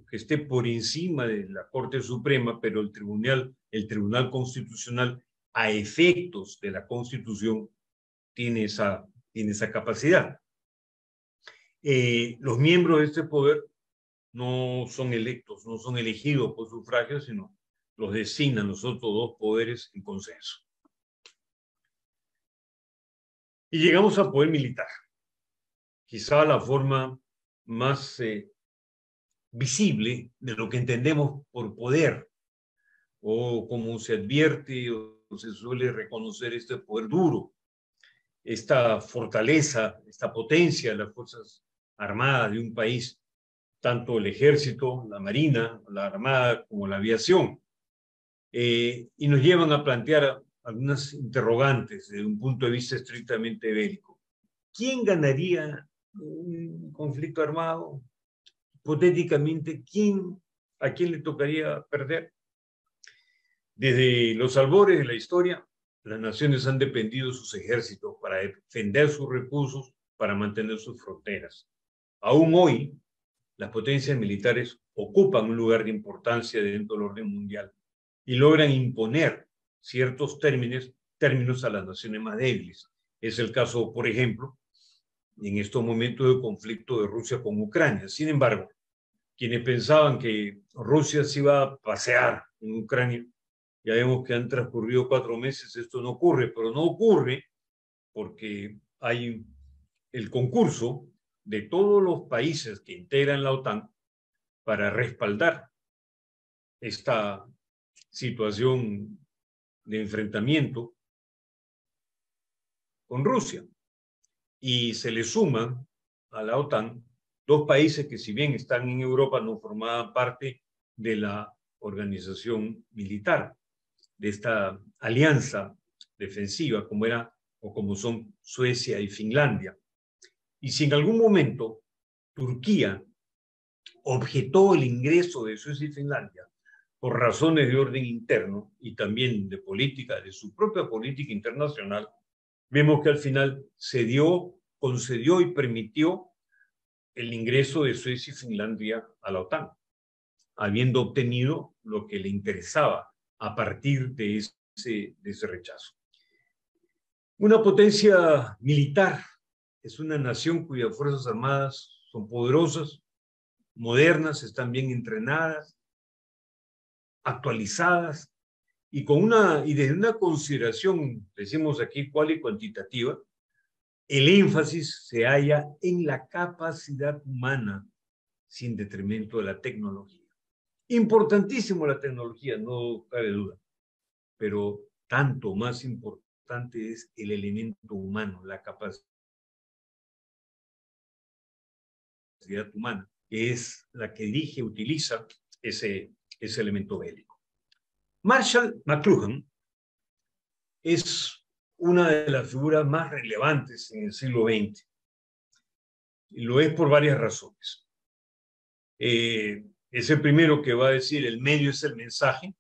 que esté por encima de la Corte Suprema, pero el Tribunal Constitucional, a efectos de la Constitución, tiene esa capacidad. Los miembros de este poder no son electos, no son elegidos por sufragio, sino los designan los otros dos poderes en consenso. Y llegamos al poder militar, quizá la forma más visible de lo que entendemos por poder, o como se advierte o se suele reconocer este poder duro, esta fortaleza, esta potencia de las Fuerzas Armadas de un país, tanto el ejército, la marina, la armada como la aviación, y nos llevan a plantear algunas interrogantes desde un punto de vista estrictamente bélico. ¿Quién ganaría un conflicto armado? Hipotéticamente, ¿a quién le tocaría perder? Desde los albores de la historia, las naciones han dependido de sus ejércitos para defender sus recursos, para mantener sus fronteras. Aún hoy, las potencias militares ocupan un lugar de importancia dentro del orden mundial y logran imponer ciertos términos a las naciones más débiles. Es el caso, por ejemplo, en estos momentos de conflicto de Rusia con Ucrania. Sin embargo, quienes pensaban que Rusia se iba a pasear en Ucrania, ya vemos que han transcurrido 4 meses, esto no ocurre, pero no ocurre porque hay el concurso de todos los países que integran la OTAN para respaldar esta situación de enfrentamiento con Rusia. Y se le suman a la OTAN 2 países que, si bien están en Europa, no formaban parte de la organización militar, de esta alianza defensiva, como son Suecia y Finlandia. Y si en algún momento Turquía objetó el ingreso de Suecia y Finlandia por razones de orden interno y también de su propia política internacional, vemos que al final concedió y permitió el ingreso de Suecia y Finlandia a la OTAN, habiendo obtenido lo que le interesaba a partir de ese rechazo. Una potencia militar es una nación cuyas fuerzas armadas son poderosas, modernas, están bien entrenadas, actualizadas y desde una consideración, decimos aquí, cual y cuantitativa, el énfasis se halla en la capacidad humana sin detrimento de la tecnología. Importantísimo la tecnología, no cabe duda, pero tanto más importante es el elemento humano, la capacidad humana, que es la que utiliza ese elemento bélico. Marshall McLuhan es una de las figuras más relevantes en el siglo XX. Y lo es por varias razones. Es el primero que va a decir el medio es el mensaje,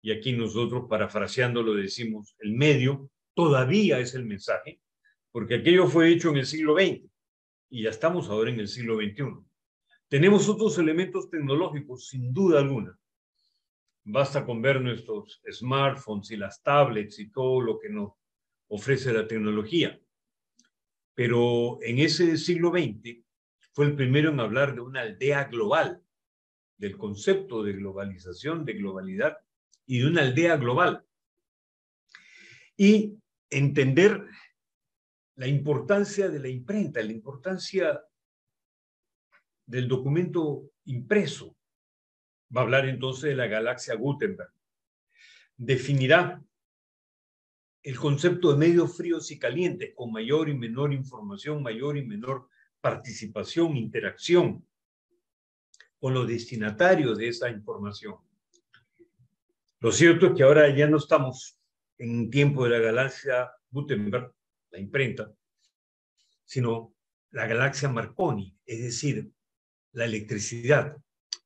y aquí nosotros parafraseándolo decimos el medio todavía es el mensaje, porque aquello fue hecho en el siglo XX y ya estamos ahora en el siglo XXI. Tenemos otros elementos tecnológicos, sin duda alguna. Basta con ver nuestros smartphones y las tablets y todo lo que nos ofrece la tecnología. Pero en ese siglo XX fue el primero en hablar de una aldea global, del concepto de globalización, de globalidad y de una aldea global. Y entender la importancia de la imprenta, la importancia del documento impreso. Va a hablar entonces de la galaxia Gutenberg. Definirá el concepto de medios fríos y calientes, con mayor y menor información, mayor y menor participación, interacción con los destinatarios de esa información. Lo cierto es que ahora ya no estamos en un tiempo de la galaxia Gutenberg, la imprenta, sino la galaxia Marconi, es decir, la electricidad.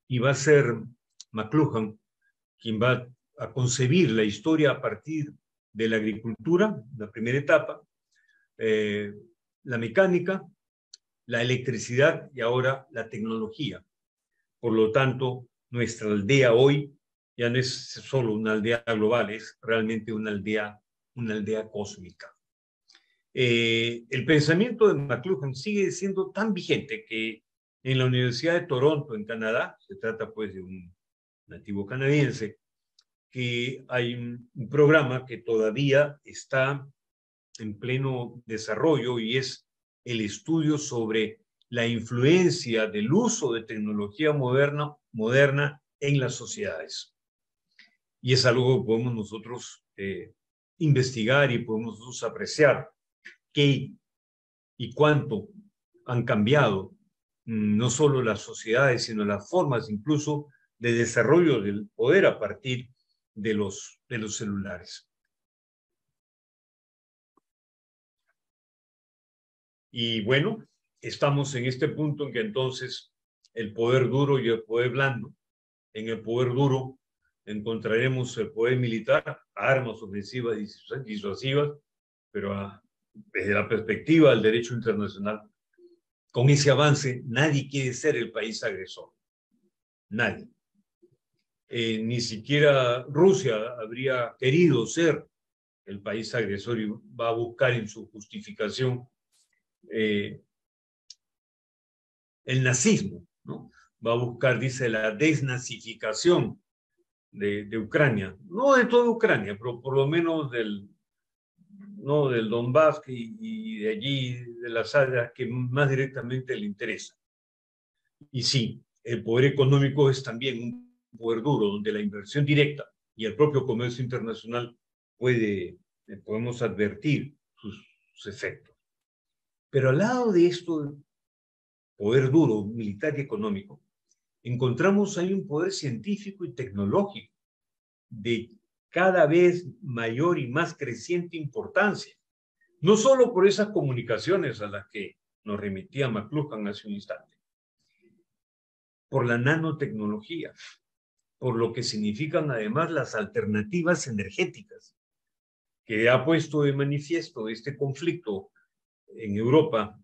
Y va a ser McLuhan quien va a concebir la historia a partir de la agricultura, la primera etapa, la mecánica, la electricidad y ahora la tecnología. Por lo tanto, nuestra aldea hoy ya no es solo una aldea global, es realmente una aldea cósmica. El pensamiento de McLuhan sigue siendo tan vigente que en la Universidad de Toronto, en Canadá, se trata pues de un nativo canadiense, que hay un programa que todavía está en pleno desarrollo y es el estudio sobre la influencia del uso de tecnología moderna en las sociedades. Y es algo que podemos nosotros investigar y podemos nosotros apreciar qué y cuánto han cambiado no solo las sociedades, sino las formas incluso de desarrollo del poder a partir de los celulares. Y bueno, estamos en este punto en que entonces el poder duro y el poder blando. En el poder duro encontraremos el poder militar, armas ofensivas y disuasivas, pero desde la perspectiva del derecho internacional, con ese avance nadie quiere ser el país agresor. Nadie. Ni siquiera Rusia habría querido ser el país agresor y va a buscar en su justificación el nazismo, ¿no? Va a buscar, dice, la desnazificación de Ucrania, no de toda Ucrania, pero por lo menos del Donbass y de allí, de las áreas que más directamente le interesa. Y sí, el poder económico es también un poder duro, donde la inversión directa y el propio comercio internacional podemos advertir sus efectos. Pero al lado de esto, poder duro, militar y económico, encontramos ahí un poder científico y tecnológico de cada vez mayor y más creciente importancia. No solo por esas comunicaciones a las que nos remitía McLuhan hace un instante, por la nanotecnología, por lo que significan además las alternativas energéticas, que ha puesto de manifiesto este conflicto en Europa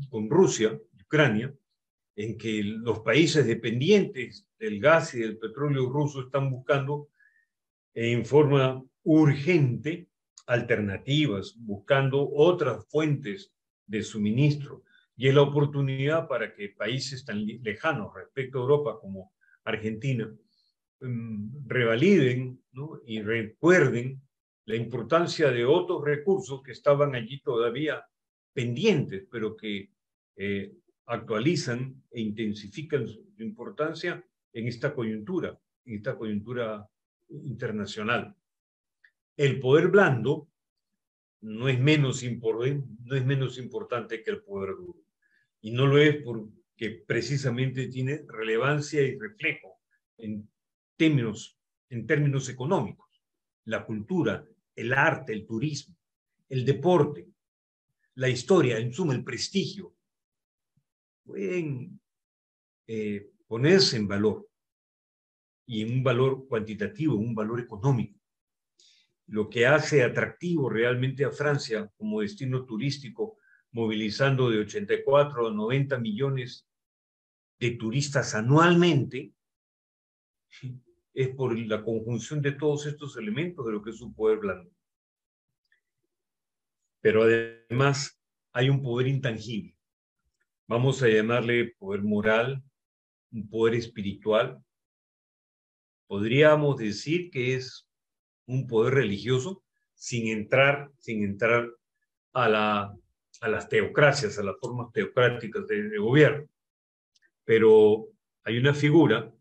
con Rusia, Ucrania, en que los países dependientes del gas y del petróleo ruso están buscando en forma urgente alternativas, buscando otras fuentes de suministro. Y es la oportunidad para que países tan lejanos respecto a Europa como Argentina revaliden, ¿no? Y recuerden la importancia de otros recursos que estaban allí todavía pendientes, pero que actualizan e intensifican su importancia en esta coyuntura internacional. El poder blando no es menos importante que el poder duro. Y no lo es porque precisamente tiene relevancia y reflejo en términos económicos. La cultura, el arte, el turismo, el deporte, la historia, en suma, el prestigio, pueden ponerse en valor, y en un valor cuantitativo, en un valor económico. Lo que hace atractivo realmente a Francia como destino turístico, movilizando de 84 a 90 millones de turistas anualmente, es por la conjunción de todos estos elementos de lo que es un poder blando. Pero además hay un poder intangible. Vamos a llamarle poder moral, un poder espiritual. Podríamos decir que es un poder religioso sin entrar a las teocracias, a las formas teocráticas de gobierno. Pero hay una figura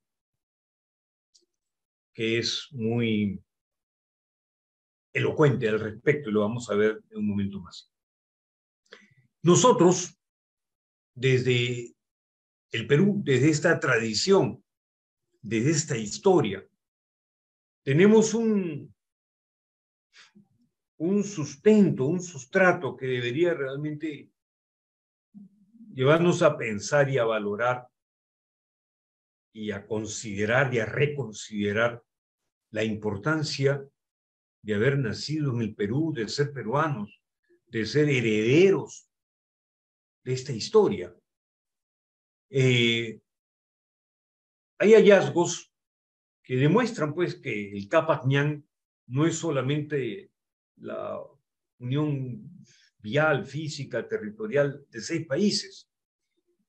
que es muy elocuente al respecto y lo vamos a ver en un momento más. Nosotros, desde el Perú, desde esta tradición, desde esta historia, tenemos un sustento, un sustrato que debería realmente llevarnos a pensar y a valorar y a considerar y a reconsiderar la importancia de haber nacido en el Perú, de ser peruanos, de ser herederos de esta historia. Hay hallazgos que demuestran pues que el Capac Ñan no es solamente la unión vial, física, territorial de 6 países.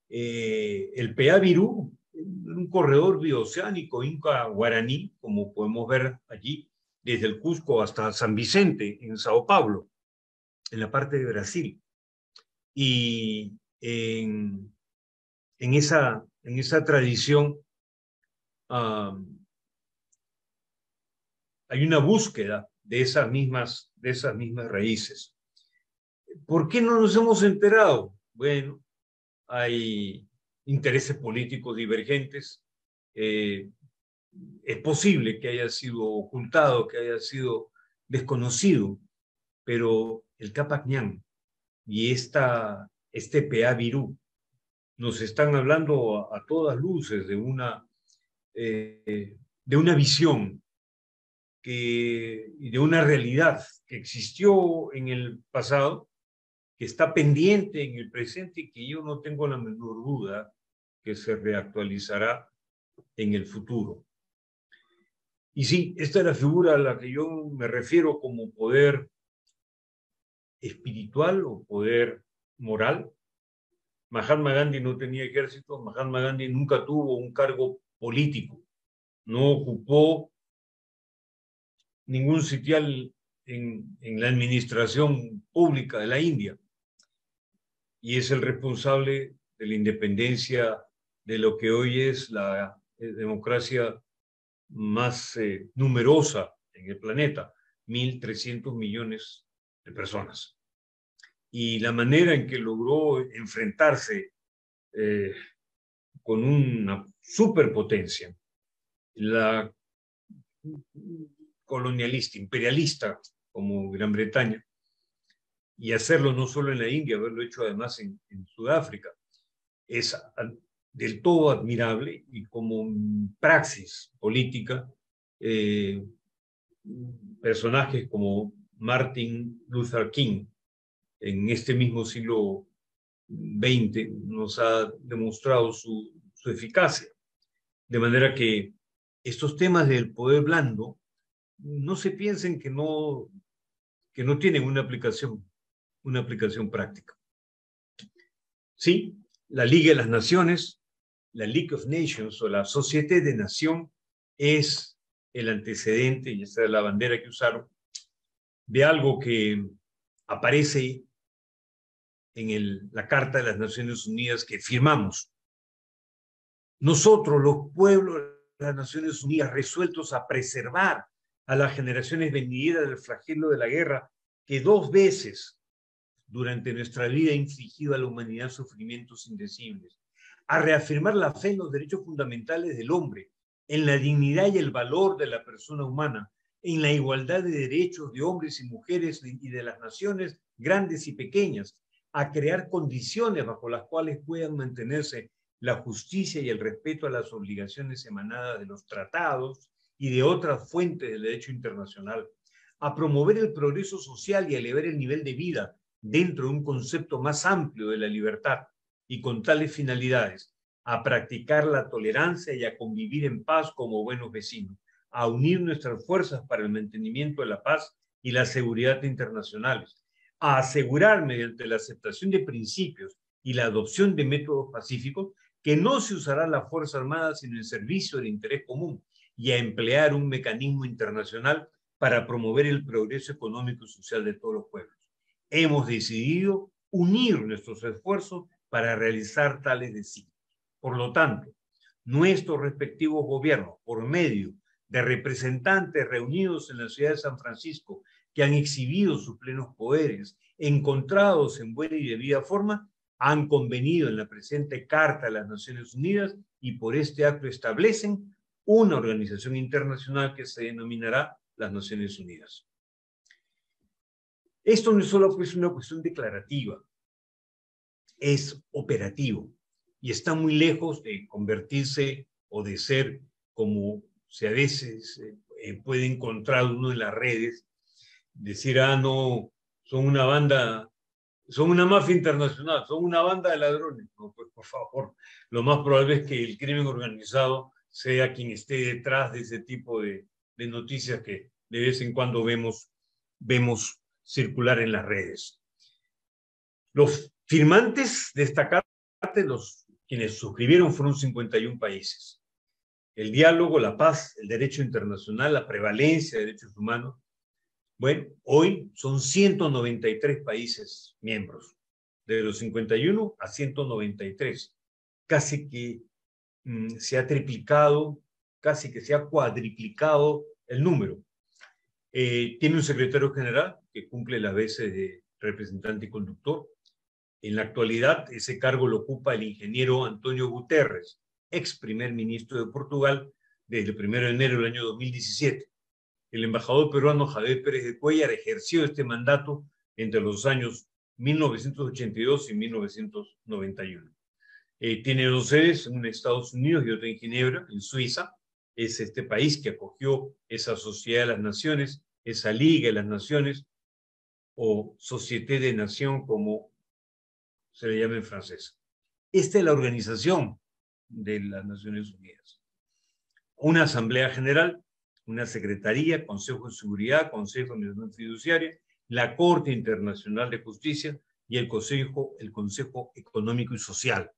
El PA Virú, un corredor bioceánico inca-guaraní, como podemos ver allí, desde el Cusco hasta San Vicente, en Sao Paulo, en la parte de Brasil. Y en esa tradición hay una búsqueda de esas mismas raíces. ¿Por qué no nos hemos enterado? Bueno, hay intereses políticos divergentes. Es posible que haya sido ocultado, que haya sido desconocido, pero el Capac Ñan y este PA Virú nos están hablando a todas luces de una visión y de una realidad que existió en el pasado, que está pendiente en el presente y que yo no tengo la menor duda que se reactualizará en el futuro. Y sí, esta es la figura a la que yo me refiero como poder espiritual o poder moral. Mahatma Gandhi no tenía ejército, Mahatma Gandhi nunca tuvo un cargo político, no ocupó ningún sitial en la administración pública de la India y es el responsable de la independencia de lo que hoy es la democracia más numerosa en el planeta, 1.300 millones de personas. Y la manera en que logró enfrentarse con una superpotencia, la colonialista, imperialista como Gran Bretaña, y hacerlo no solo en la India, haberlo hecho además en Sudáfrica, es del todo admirable y como praxis política, personajes como Martin Luther King en este mismo siglo XX nos ha demostrado su eficacia. De manera que estos temas del poder blando no se piensen que no tienen una aplicación práctica. Sí, la Liga de las Naciones, la League of Nations o la Société des Nations es el antecedente, y esta es la bandera que usaron, de algo que aparece en la Carta de las Naciones Unidas que firmamos. Nosotros, los pueblos de las Naciones Unidas, resueltos a preservar a las generaciones venideras del flagelo de la guerra, que 2 veces durante nuestra vida ha infligido a la humanidad sufrimientos indecibles, a reafirmar la fe en los derechos fundamentales del hombre, en la dignidad y el valor de la persona humana, en la igualdad de derechos de hombres y mujeres y de las naciones grandes y pequeñas, a crear condiciones bajo las cuales puedan mantenerse la justicia y el respeto a las obligaciones emanadas de los tratados y de otras fuentes del derecho internacional, a promover el progreso social y a elevar el nivel de vida dentro de un concepto más amplio de la libertad y con tales finalidades, a practicar la tolerancia y a convivir en paz como buenos vecinos, a unir nuestras fuerzas para el mantenimiento de la paz y la seguridad internacionales, a asegurar mediante la aceptación de principios y la adopción de métodos pacíficos que no se usará la Fuerza Armada sino en servicio del interés común y a emplear un mecanismo internacional para promover el progreso económico y social de todos los pueblos. Hemos decidido unir nuestros esfuerzos para realizar tales designios. Por lo tanto, nuestros respectivos gobiernos, por medio de representantes reunidos en la ciudad de San Francisco, que han exhibido sus plenos poderes, encontrados en buena y debida forma, han convenido en la presente Carta de las Naciones Unidas y por este acto establecen una organización internacional que se denominará las Naciones Unidas. Esto no es solo pues, una cuestión declarativa, es operativo y está muy lejos de convertirse o de ser como se a veces puede encontrar uno en las redes, decir, ah, no, son una banda, son una mafia internacional, son una banda de ladrones. No, pues por favor, lo más probable es que el crimen organizado sea quien esté detrás de ese tipo de noticias que de vez en cuando vemos circular en las redes. Los firmantes de esta carta, quienes suscribieron, fueron 51 países. El diálogo, la paz, el derecho internacional, la prevalencia de derechos humanos. Bueno, hoy son 193 países miembros, de los 51 a 193. Casi que se ha triplicado, casi que se ha cuadriplicado el número. Tiene un secretario general que cumple las veces de representante y conductor. En la actualidad, ese cargo lo ocupa el ingeniero Antonio Guterres, ex primer ministro de Portugal, desde el 1 de enero del año 2017. El embajador peruano Javier Pérez de Cuéllar ejerció este mandato entre los años 1982 y 1991. Tiene dos sedes, una en Estados Unidos y otra en Ginebra, en Suiza. Es este país que acogió esa Sociedad de las Naciones, esa Liga de las Naciones, o Société des Nations, como se le llama en francés. Esta es la organización de las Naciones Unidas. Una Asamblea General, una Secretaría, Consejo de Seguridad, Consejo de Administración Fiduciaria, la Corte Internacional de Justicia y el Consejo Económico y Social.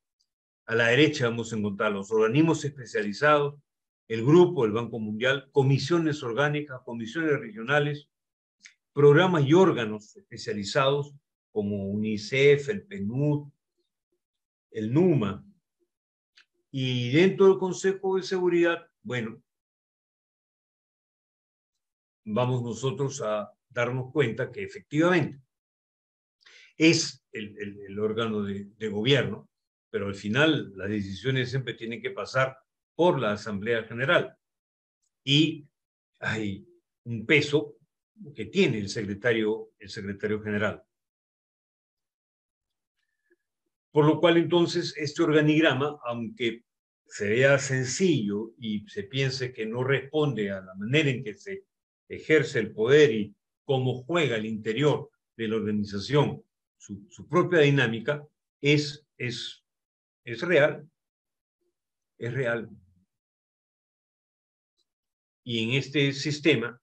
A la derecha vamos a encontrar los organismos especializados, el Grupo, el Banco Mundial, comisiones orgánicas, comisiones regionales, programas y órganos especializados como UNICEF, el PNUD, el NUMA. Y dentro del Consejo de Seguridad, bueno, vamos nosotros a darnos cuenta que efectivamente es el órgano de gobierno, pero al final las decisiones siempre tienen que pasar por la Asamblea General. Y hay un peso que tiene el secretario general. Por lo cual, entonces, este organigrama, aunque se vea sencillo y se piense que no responde a la manera en que se ejerce el poder y cómo juega el interior de la organización su propia dinámica, es real. Es real. Y en este sistema,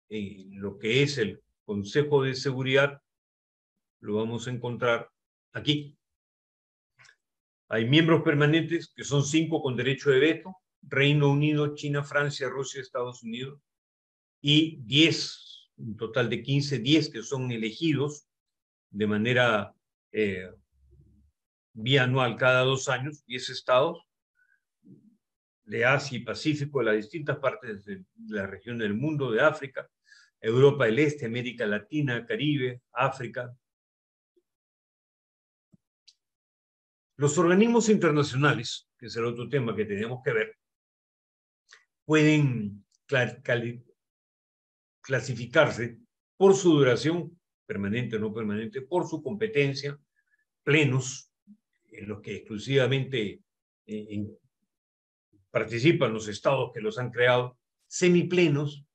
lo que es el Consejo de Seguridad, lo vamos a encontrar aquí. Hay miembros permanentes, que son 5 con derecho de veto: Reino Unido, China, Francia, Rusia, Estados Unidos, y 10, un total de 15, 10 que son elegidos de manera bianual cada 2 años, 10 estados de Asia y Pacífico, de las distintas partes de la región del mundo, de África, Europa del Este, América Latina, Caribe, África. Los organismos internacionales, que es el otro tema que tenemos que ver, pueden clasificarse por su duración, permanente o no permanente, por su competencia, plenos, en los que exclusivamente participan los estados que los han creado, semiplenos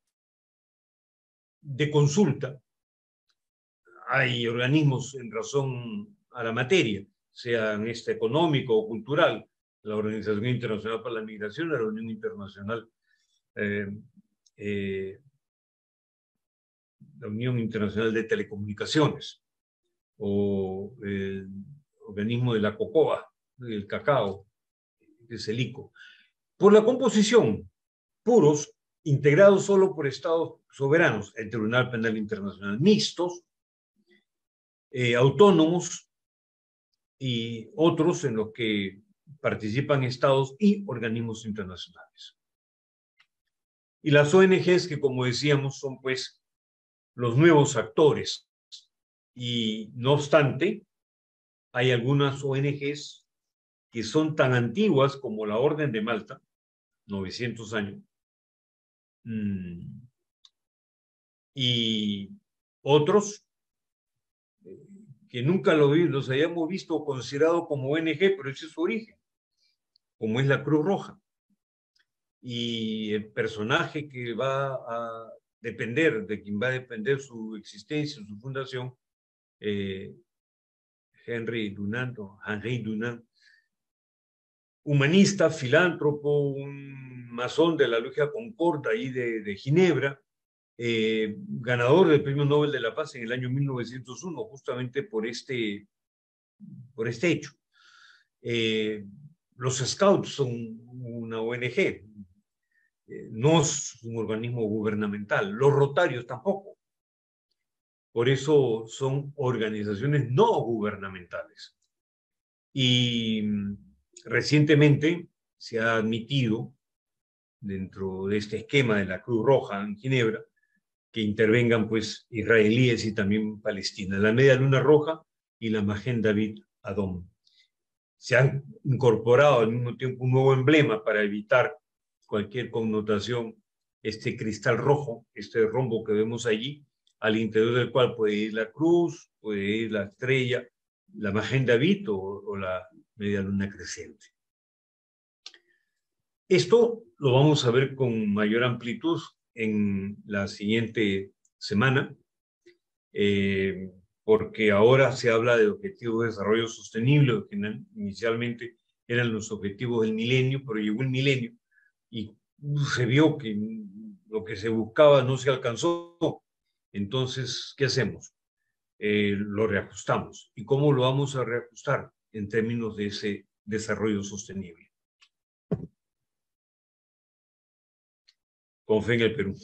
de consulta. Hay organismos en razón a la materia, sean económico o cultural, la Organización Internacional para la Migración, la Unión Internacional, la Unión Internacional de Telecomunicaciones, o el organismo de la cocoa, el cacao, el CELICO. Por la composición, puros, integrados solo por estados soberanos, el Tribunal Penal Internacional, mixtos, autónomos y otros en los que participan estados y organismos internacionales. Y las ONGs que, como decíamos, son pues los nuevos actores. Y no obstante, hay algunas ONGs que son tan antiguas como la Orden de Malta, 900 años, y otros que nunca los hayamos visto o considerado como ONG, pero ese es su origen, como es la Cruz Roja. Y el personaje que va a depender, de quien va a depender su existencia, su fundación, Henry Dunant, humanista, filántropo, un masón de la Logia Concord ahí de Ginebra, ganador del Premio Nobel de la Paz en el año 1901, justamente por este hecho. Los Scouts son una ONG, no es un organismo gubernamental, los Rotarios tampoco. Por eso son organizaciones no gubernamentales. Y recientemente se ha admitido, dentro de este esquema de la Cruz Roja en Ginebra, que intervengan pues israelíes y también Palestina, la Media Luna Roja y la Magen David Adom. Se han incorporado al mismo tiempo un nuevo emblema para evitar cualquier connotación, este cristal rojo, este rombo que vemos allí, al interior del cual puede ir la cruz, puede ir la estrella, la Magen David o la Media Luna creciente. Esto lo vamos a ver con mayor amplitud en la siguiente semana, porque ahora se habla de objetivos de desarrollo sostenible, que inicialmente eran los objetivos del milenio, pero llegó el milenio y se vio que lo que se buscaba no se alcanzó. Entonces, ¿qué hacemos? Lo reajustamos. ¿Y cómo lo vamos a reajustar en términos de ese desarrollo sostenible? Con fe en el Perú.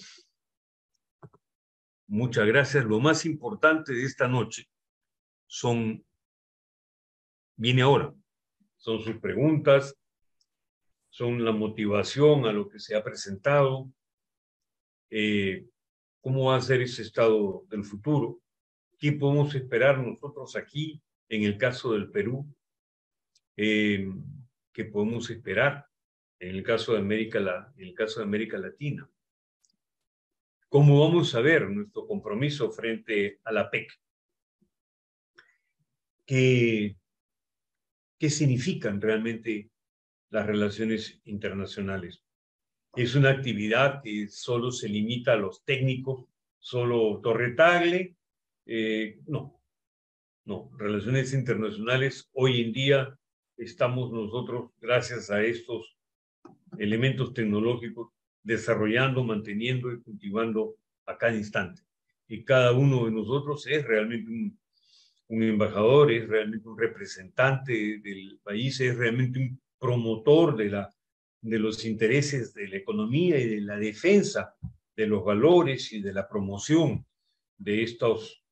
Muchas gracias. Lo más importante de esta noche viene ahora. Son sus preguntas, son la motivación a lo que se ha presentado, cómo va a ser ese estado del futuro, qué podemos esperar nosotros aquí, en el caso del Perú, qué podemos esperar en el caso de América Latina. ¿Cómo vamos a ver nuestro compromiso frente a la PEC? ¿Qué significan realmente las relaciones internacionales? ¿Es una actividad que solo se limita a los técnicos, solo Torre Tagle? No. Relaciones internacionales, hoy en día estamos nosotros, gracias a estos elementos tecnológicos, desarrollando, manteniendo y cultivando a cada instante. Y cada uno de nosotros es realmente un embajador, es realmente un representante del país, es realmente un promotor de los intereses de la economía y de la defensa de los valores y de la promoción de estos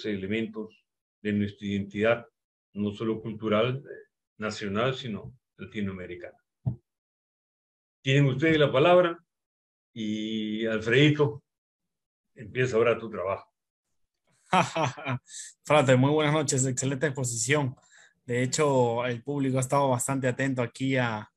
elementos de nuestra identidad, no solo cultural, nacional, sino latinoamericana. Tienen ustedes la palabra y Alfredito, empieza ahora tu trabajo. Frate, muy buenas noches, excelente exposición. De hecho, el público ha estado bastante atento aquí a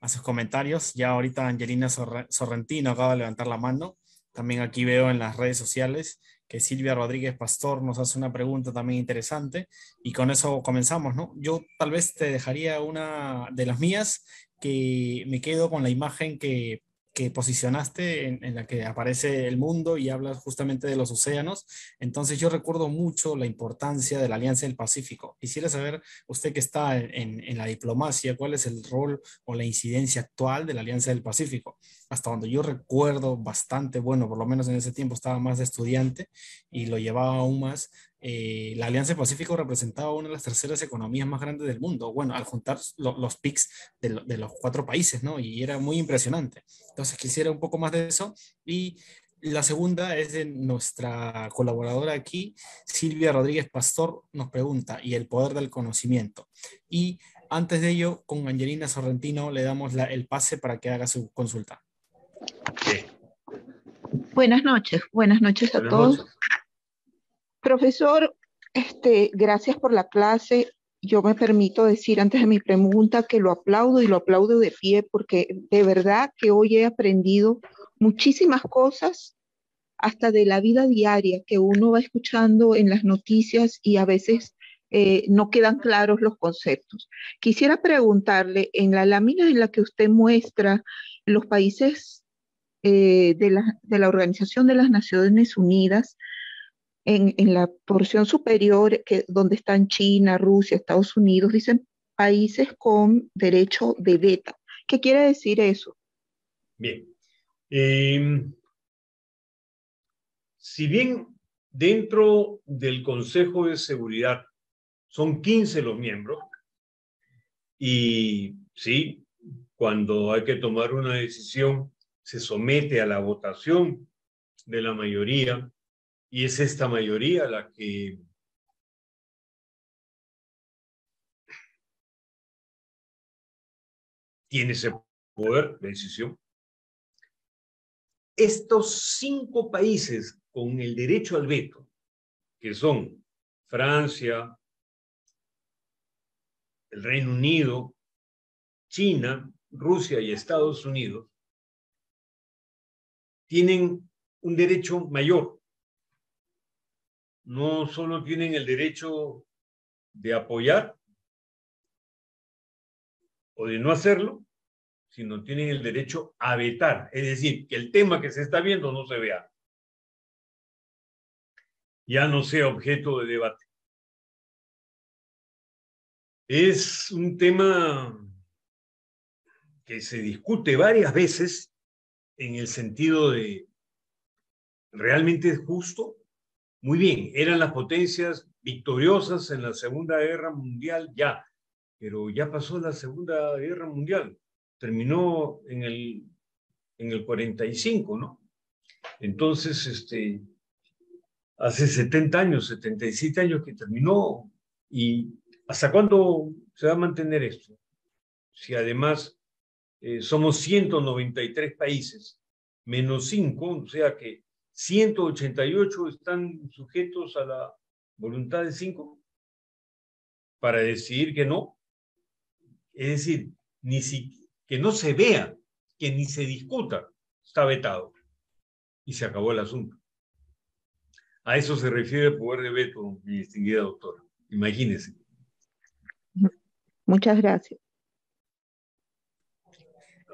sus comentarios. Ya ahorita Angelina Sorrentino acaba de levantar la mano. También aquí veo en las redes sociales que Silvia Rodríguez Pastor nos hace una pregunta también interesante y con eso comenzamos, ¿no? Yo tal vez te dejaría una de las mías, que me quedo con la imagen que posicionaste en la que aparece el mundo y hablas justamente de los océanos. Entonces yo recuerdo mucho la importancia de la Alianza del Pacífico. Quisiera saber, usted que está en la diplomacia, cuál es el rol o la incidencia actual de la Alianza del Pacífico. Hasta donde yo recuerdo bastante, bueno, por lo menos en ese tiempo estaba más de estudiante y lo llevaba aún más. La Alianza del Pacífico representaba una de las terceras economías más grandes del mundo, bueno, al juntar los PICs de los cuatro países, ¿no? Y era muy impresionante. Entonces quisiera un poco más de eso. Y la segunda es de nuestra colaboradora aquí, Silvia Rodríguez Pastor, nos pregunta, ¿y el poder del conocimiento? Y antes de ello, con Angelina Sorrentino le damos el pase para que haga su consulta. Sí. Buenas noches a Buenas todos. noches. Profesor, gracias por la clase. Yo me permito decir antes de mi pregunta que lo aplaudo y lo aplaudo de pie porque de verdad que hoy he aprendido muchísimas cosas, hasta de la vida diaria que uno va escuchando en las noticias y a veces no quedan claros los conceptos. Quisiera preguntarle, en la lámina en la que usted muestra los países de la Organización de las Naciones Unidas, en la porción superior, donde están China, Rusia, Estados Unidos, dicen países con derecho de veto. ¿Qué quiere decir eso? Bien. Si bien dentro del Consejo de Seguridad son 15 los miembros, y sí, cuando hay que tomar una decisión, se somete a la votación de la mayoría, y es esta mayoría la que tiene ese poder de decisión. Estos 5 países con el derecho al veto, que son Francia, el Reino Unido, China, Rusia y Estados Unidos, tienen un derecho mayor. No solo tienen el derecho de apoyar o de no hacerlo, sino tienen el derecho a vetar, es decir, que el tema que se está viendo no se vea, ya no sea objeto de debate. Es un tema que se discute varias veces en el sentido de, ¿realmente es justo? Muy bien, eran las potencias victoriosas en la Segunda Guerra Mundial, ya, pero ya pasó la Segunda Guerra Mundial, terminó en el 45, ¿no? Entonces, hace 70 años, 77 años que terminó, ¿y hasta cuándo se va a mantener esto? Si además somos 193 países, menos 5, o sea que 188 están sujetos a la voluntad de 5 para decidir que no. Es decir, que no se vea, que ni se discuta, está vetado. Y se acabó el asunto. A eso se refiere el poder de veto, mi distinguida doctora. Imagínese. Muchas gracias.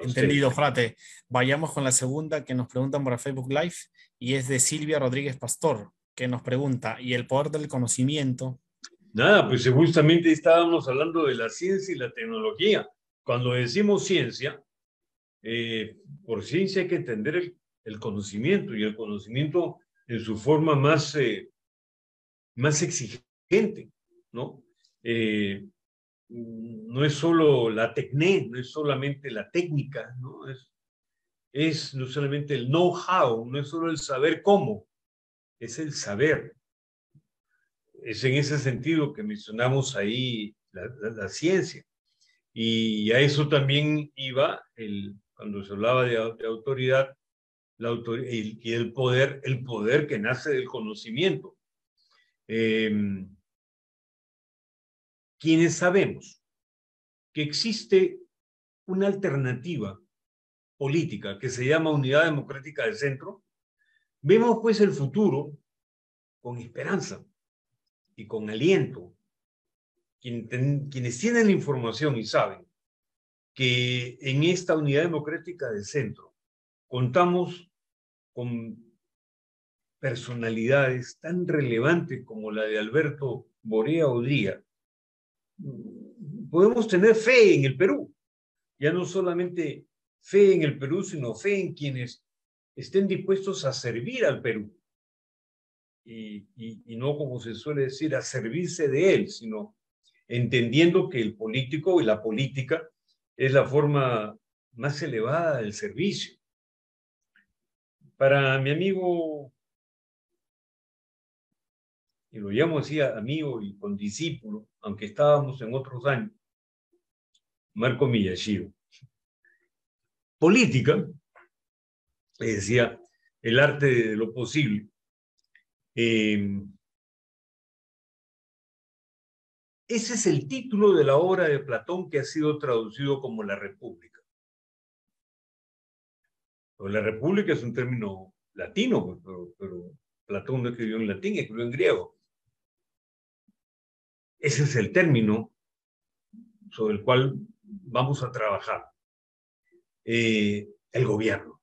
Entendido, Frate. Vayamos con la segunda que nos preguntan por Facebook Live y es de Silvia Rodríguez Pastor, que nos pregunta, ¿y el poder del conocimiento? Nada, pues justamente estábamos hablando de la ciencia y la tecnología. Cuando decimos ciencia, por ciencia hay que entender el conocimiento, y el conocimiento en su forma más exigente, ¿no? No es solo la no es solamente la técnica, ¿no? Es no solamente el know-how, no es solo el saber cómo, es el saber. Es en ese sentido que mencionamos ahí la ciencia. Y a eso también iba, cuando se hablaba de autoridad, y el poder que nace del conocimiento. Quienes sabemos que existe una alternativa política que se llama Unidad Democrática de Centro, vemos pues el futuro con esperanza y con aliento. Quienes tienen la información y saben que en esta unidad democrática del centro contamos con personalidades tan relevantes como la de Alberto Borea Odría, podemos tener fe en el Perú. Ya no solamente fe en el Perú, sino fe en quienes estén dispuestos a servir al Perú. Y no, como se suele decir, a servirse de él, sino entendiendo que el político y la política es la forma más elevada del servicio. Para mi amigo, y lo llamo así amigo y condiscípulo, aunque estábamos en otros años, Marco Miyashiro. Política, le decía, el arte de lo posible. Ese es el título de la obra de Platón que ha sido traducido como La República. Pero la República es un término latino, pero Platón no escribió en latín, escribió en griego. Ese es el término sobre el cual vamos a trabajar. El gobierno.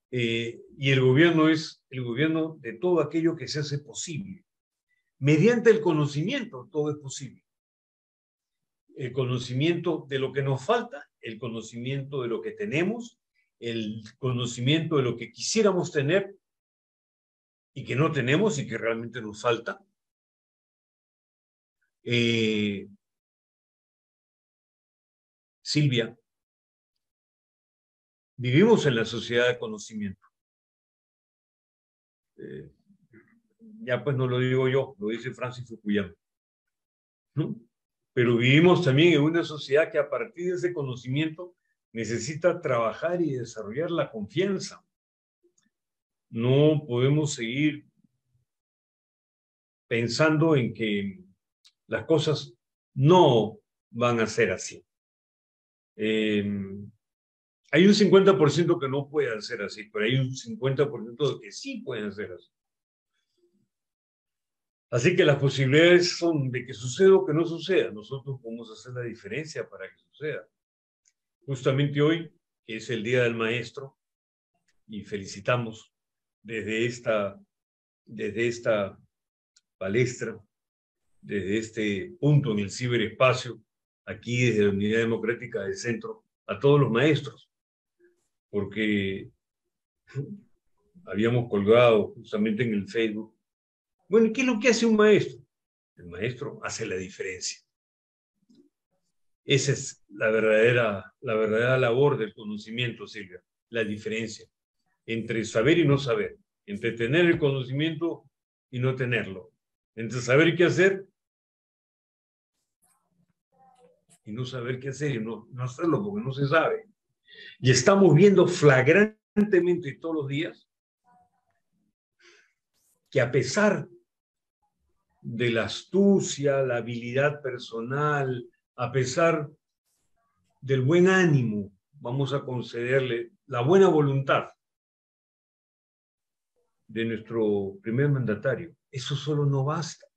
Y el gobierno es el gobierno de todo aquello que se hace posible. Mediante el conocimiento todo es posible. El conocimiento de lo que nos falta, el conocimiento de lo que tenemos, el conocimiento de lo que quisiéramos tener y que no tenemos y que realmente nos falta. Silvia, vivimos en la sociedad de conocimiento. Ya pues no lo digo yo, lo dice Francis Fukuyama, ¿no? Pero vivimos también en una sociedad que a partir de ese conocimiento necesita trabajar y desarrollar la confianza. No podemos seguir pensando en que las cosas no van a ser así. Hay un 50% que no pueden ser así, pero hay un 50% que sí pueden ser así. Así que las posibilidades son de que suceda o que no suceda. Nosotros podemos hacer la diferencia para que suceda. Justamente hoy, que es el Día del Maestro, y felicitamos desde esta palestra, desde este punto en el ciberespacio, aquí desde la Unidad Democrática del Centro, a todos los maestros, porque habíamos colgado justamente en el Facebook. Bueno, ¿qué es lo que hace un maestro? El maestro hace la diferencia. Esa es la verdadera labor del conocimiento, Silvia, la diferencia entre saber y no saber, entre tener el conocimiento y no tenerlo, entre saber qué hacer y no saber qué hacer y no hacerlo porque no se sabe. Y estamos viendo flagrantemente todos los días que a pesar de la astucia, la habilidad personal, a pesar del buen ánimo, vamos a concederle la buena voluntad de nuestro primer mandatario. Eso solo no basta.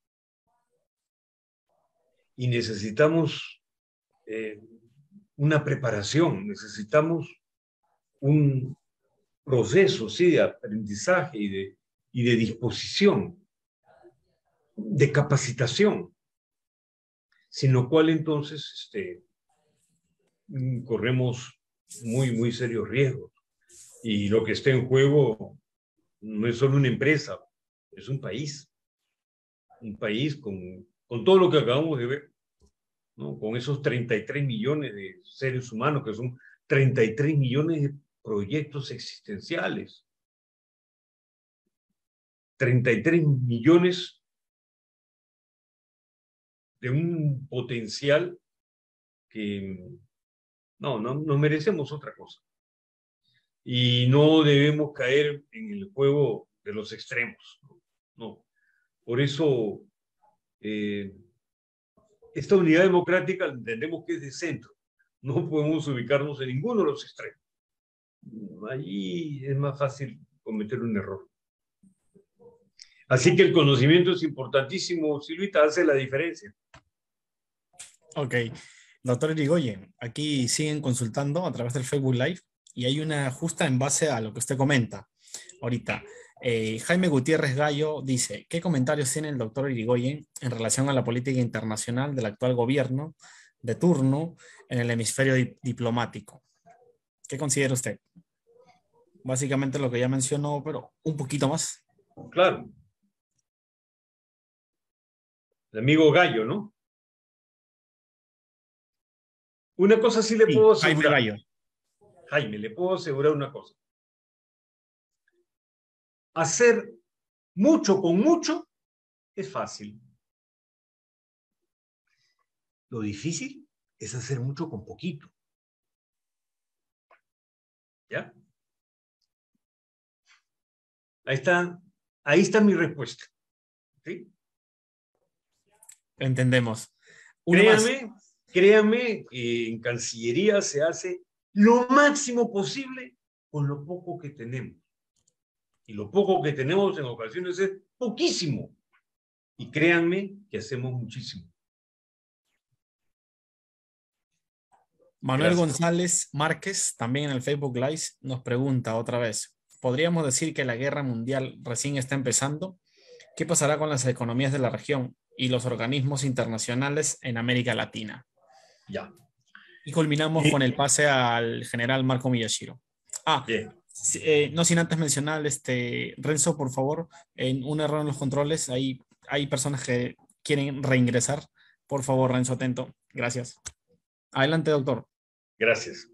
Y necesitamos una preparación, necesitamos un proceso, sí, de aprendizaje y de disposición, de capacitación, sin lo cual entonces corremos muy serios riesgos. Y lo que está en juego no es solo una empresa, es un país con todo lo que acabamos de ver, ¿no? Con esos 33 millones de seres humanos, que son 33 millones de proyectos existenciales, 33 millones de un potencial que no merecemos otra cosa. Y no debemos caer en el juego de los extremos, no. Por eso, esta unidad democrática entendemos que es de centro. No podemos ubicarnos en ninguno de los extremos. Allí es más fácil cometer un error. Así que el conocimiento es importantísimo, Silvita, hace la diferencia. Ok. Doctor Irigoyen, aquí siguen consultando a través del Facebook Live y hay una justa en base a lo que usted comenta ahorita. Jaime Gutiérrez Gallo dice, ¿qué comentarios tiene el doctor Irigoyen en relación a la política internacional del actual gobierno de turno en el hemisferio diplomático? ¿Qué considera usted? Básicamente lo que ya mencionó, pero un poquito más. Claro. El amigo Gallo, ¿no? Una cosa sí le puedo Jaime asegurar. Gallo. Jaime, le puedo asegurar una cosa. Hacer mucho con mucho es fácil. Lo difícil es hacer mucho con poquito. ¿Ya? Ahí está mi respuesta. ¿Sí? Entendemos. Créame que en Cancillería se hace lo máximo posible con lo poco que tenemos. Y lo poco que tenemos en ocasiones es poquísimo. Y créanme que hacemos muchísimo. Manuel Gracias. González Márquez, también en el Facebook Live, nos pregunta otra vez, ¿podríamos decir que la guerra mundial recién está empezando? ¿Qué pasará con las economías de la región y los organismos internacionales en América Latina? Ya. Y culminamos con el pase al general Marco Miyashiro. Bien. No sin antes mencionar, Renzo, por favor, en un error en los controles, hay personas que quieren reingresar. Por favor, Renzo, atento. Gracias. Adelante, doctor. Gracias.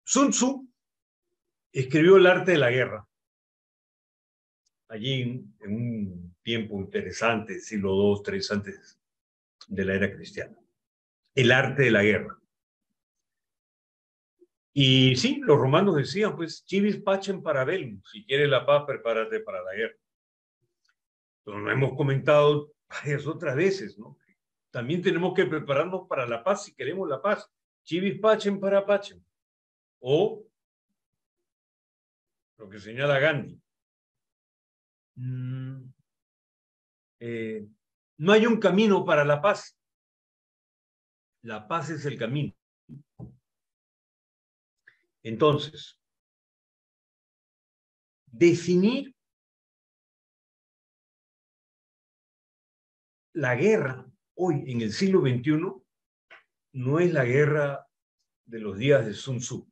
Sun Tzu escribió El arte de la guerra. Allí en un tiempo interesante, siglo II, III antes de la era cristiana. El arte de la guerra. Y sí, los romanos decían, pues, civis pacem para bellum, si quieres la paz, prepárate para la guerra. Pero lo hemos comentado varias otras veces, ¿no? También tenemos que prepararnos para la paz si queremos la paz. Civis pacem para pacem. O lo que señala Gandhi. No hay un camino para la paz. La paz es el camino. Entonces, definir la guerra hoy en el siglo XXI no es la guerra de los días de Sun Tzu.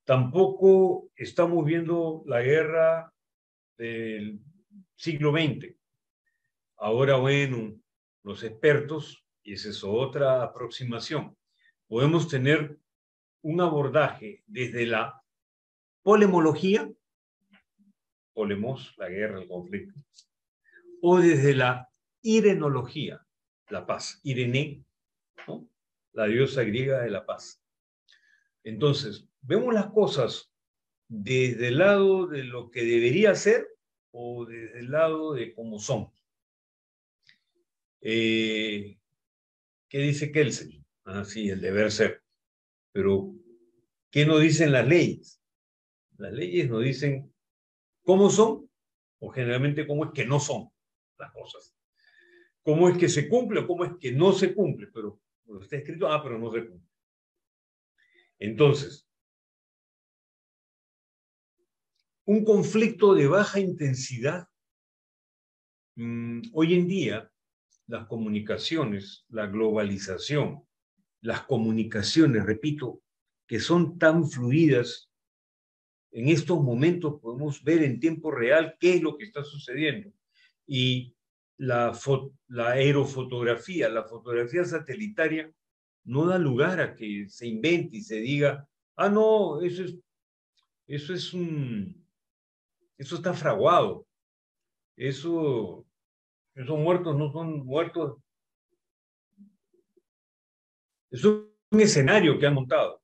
Tampoco estamos viendo la guerra del siglo XX. Ahora, bueno, los expertos, y esa es otra aproximación, podemos tener un abordaje desde la polemología, polemos, la guerra, el conflicto, o desde la irenología, la paz, Irene, ¿no? La diosa griega de la paz. Entonces, vemos las cosas desde el lado de lo que debería ser o desde el lado de cómo son. ¿Qué dice Kelsen? Sí, el deber ser. Pero, ¿qué nos dicen las leyes? Las leyes nos dicen cómo son o generalmente cómo es que no son las cosas. Cómo es que se cumple o cómo es que no se cumple. Pero está escrito, pero no se cumple. Entonces, un conflicto de baja intensidad, hoy en día, las comunicaciones, la globalización, las comunicaciones, repito, que son tan fluidas, en estos momentos podemos ver en tiempo real qué es lo que está sucediendo. Y la aerofotografía, la fotografía satelital, no da lugar a que se invente y se diga, no, eso está fraguado. Esos muertos no son muertos. Es un escenario que han montado.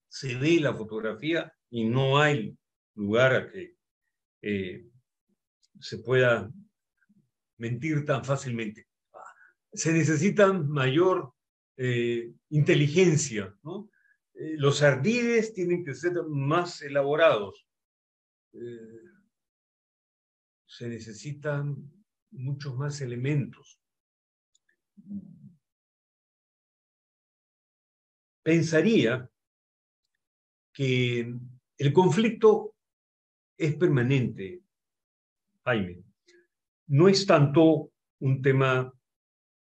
Se ve la fotografía y no hay lugar a que se pueda mentir tan fácilmente. Se necesita mayor inteligencia, ¿no? Los ardides tienen que ser más elaborados. Se necesitan muchos más elementos. Pensaría que el conflicto es permanente, Jaime. No es tanto un tema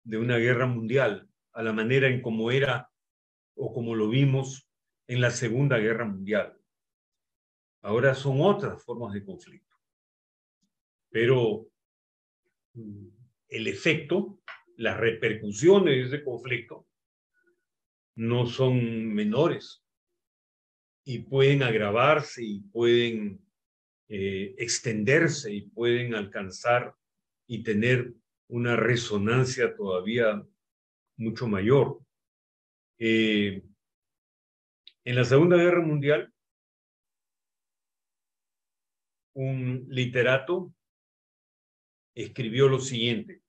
de una guerra mundial, a la manera en como era o como lo vimos en la Segunda Guerra Mundial. Ahora son otras formas de conflicto. Pero el efecto, las repercusiones de ese conflicto no son menores y pueden agravarse y pueden extenderse y pueden alcanzar y tener una resonancia todavía mucho mayor. En la Segunda Guerra Mundial, un literato escribió lo siguiente,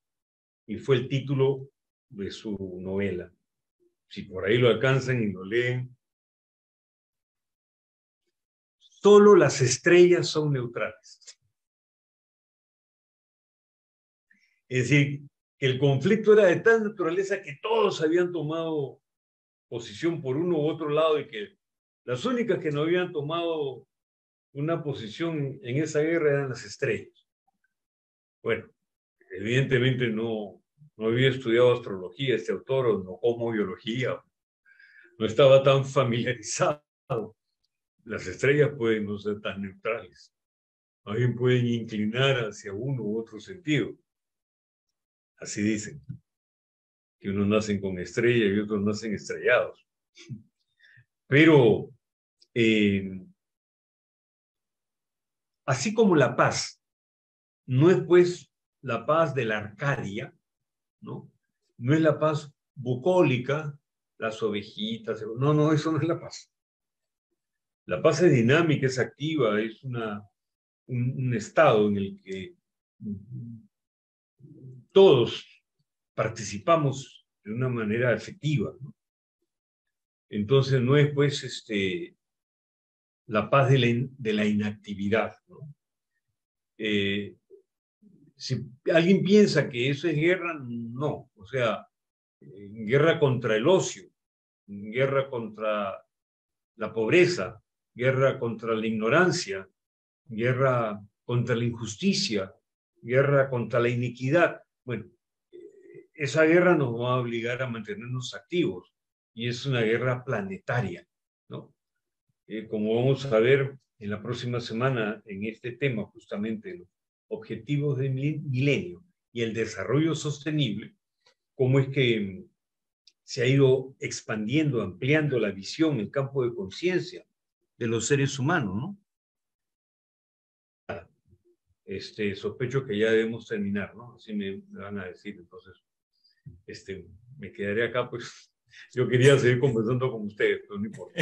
y fue el título de su novela. Si por ahí lo alcanzan y lo leen. Solo las estrellas son neutrales. Es decir, que el conflicto era de tal naturaleza que todos habían tomado posición por uno u otro lado y que las únicas que no habían tomado una posición en esa guerra eran las estrellas. Bueno, evidentemente no había estudiado astrología este autor o no como biología, no estaba tan familiarizado. Las estrellas pueden no ser tan neutrales, también pueden inclinar hacia uno u otro sentido. Así dicen, que unos nacen con estrella y otros nacen estrellados. Pero así como la paz no es pues la paz de la Arcadia, ¿no? No es la paz bucólica, las ovejitas, no, eso no es la paz. La paz es dinámica, es activa, es un estado en el que todos participamos de una manera efectiva, ¿no? Entonces no es pues la paz de la inactividad, ¿no? Si alguien piensa que eso es guerra, no. O sea, guerra contra el ocio, guerra contra la pobreza, guerra contra la ignorancia, guerra contra la injusticia, guerra contra la iniquidad. Bueno, esa guerra nos va a obligar a mantenernos activos y es una guerra planetaria, ¿no? Como vamos a ver en la próxima semana en este tema, justamente los objetivos del milenio y el desarrollo sostenible, cómo es que se ha ido expandiendo, ampliando la visión, el campo de conciencia de los seres humanos, ¿no? Sospecho que ya debemos terminar, ¿no? Así me van a decir, entonces, me quedaré acá, pues yo quería seguir conversando con ustedes, pero no importa.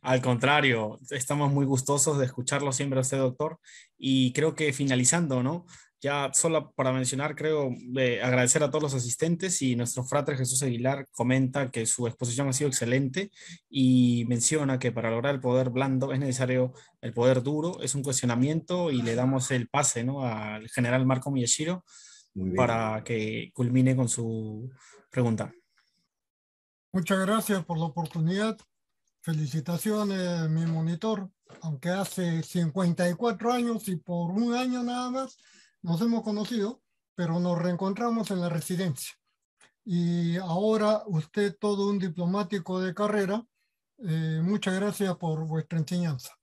Al contrario, estamos muy gustosos de escucharlo siempre a usted, doctor. Y creo que finalizando, ¿no? Ya solo para mencionar, creo, agradecer a todos los asistentes y nuestro frater Jesús Aguilar comenta que su exposición ha sido excelente y menciona que para lograr el poder blando es necesario el poder duro, es un cuestionamiento y le damos el pase, ¿no? Al general Marco Miyashiro para que culmine con su pregunta. Muchas gracias por la oportunidad. Felicitaciones, mi monitor, aunque hace 54 años y por un año nada más nos hemos conocido, pero nos reencontramos en la residencia. Y ahora usted, todo un diplomático de carrera, muchas gracias por vuestra enseñanza.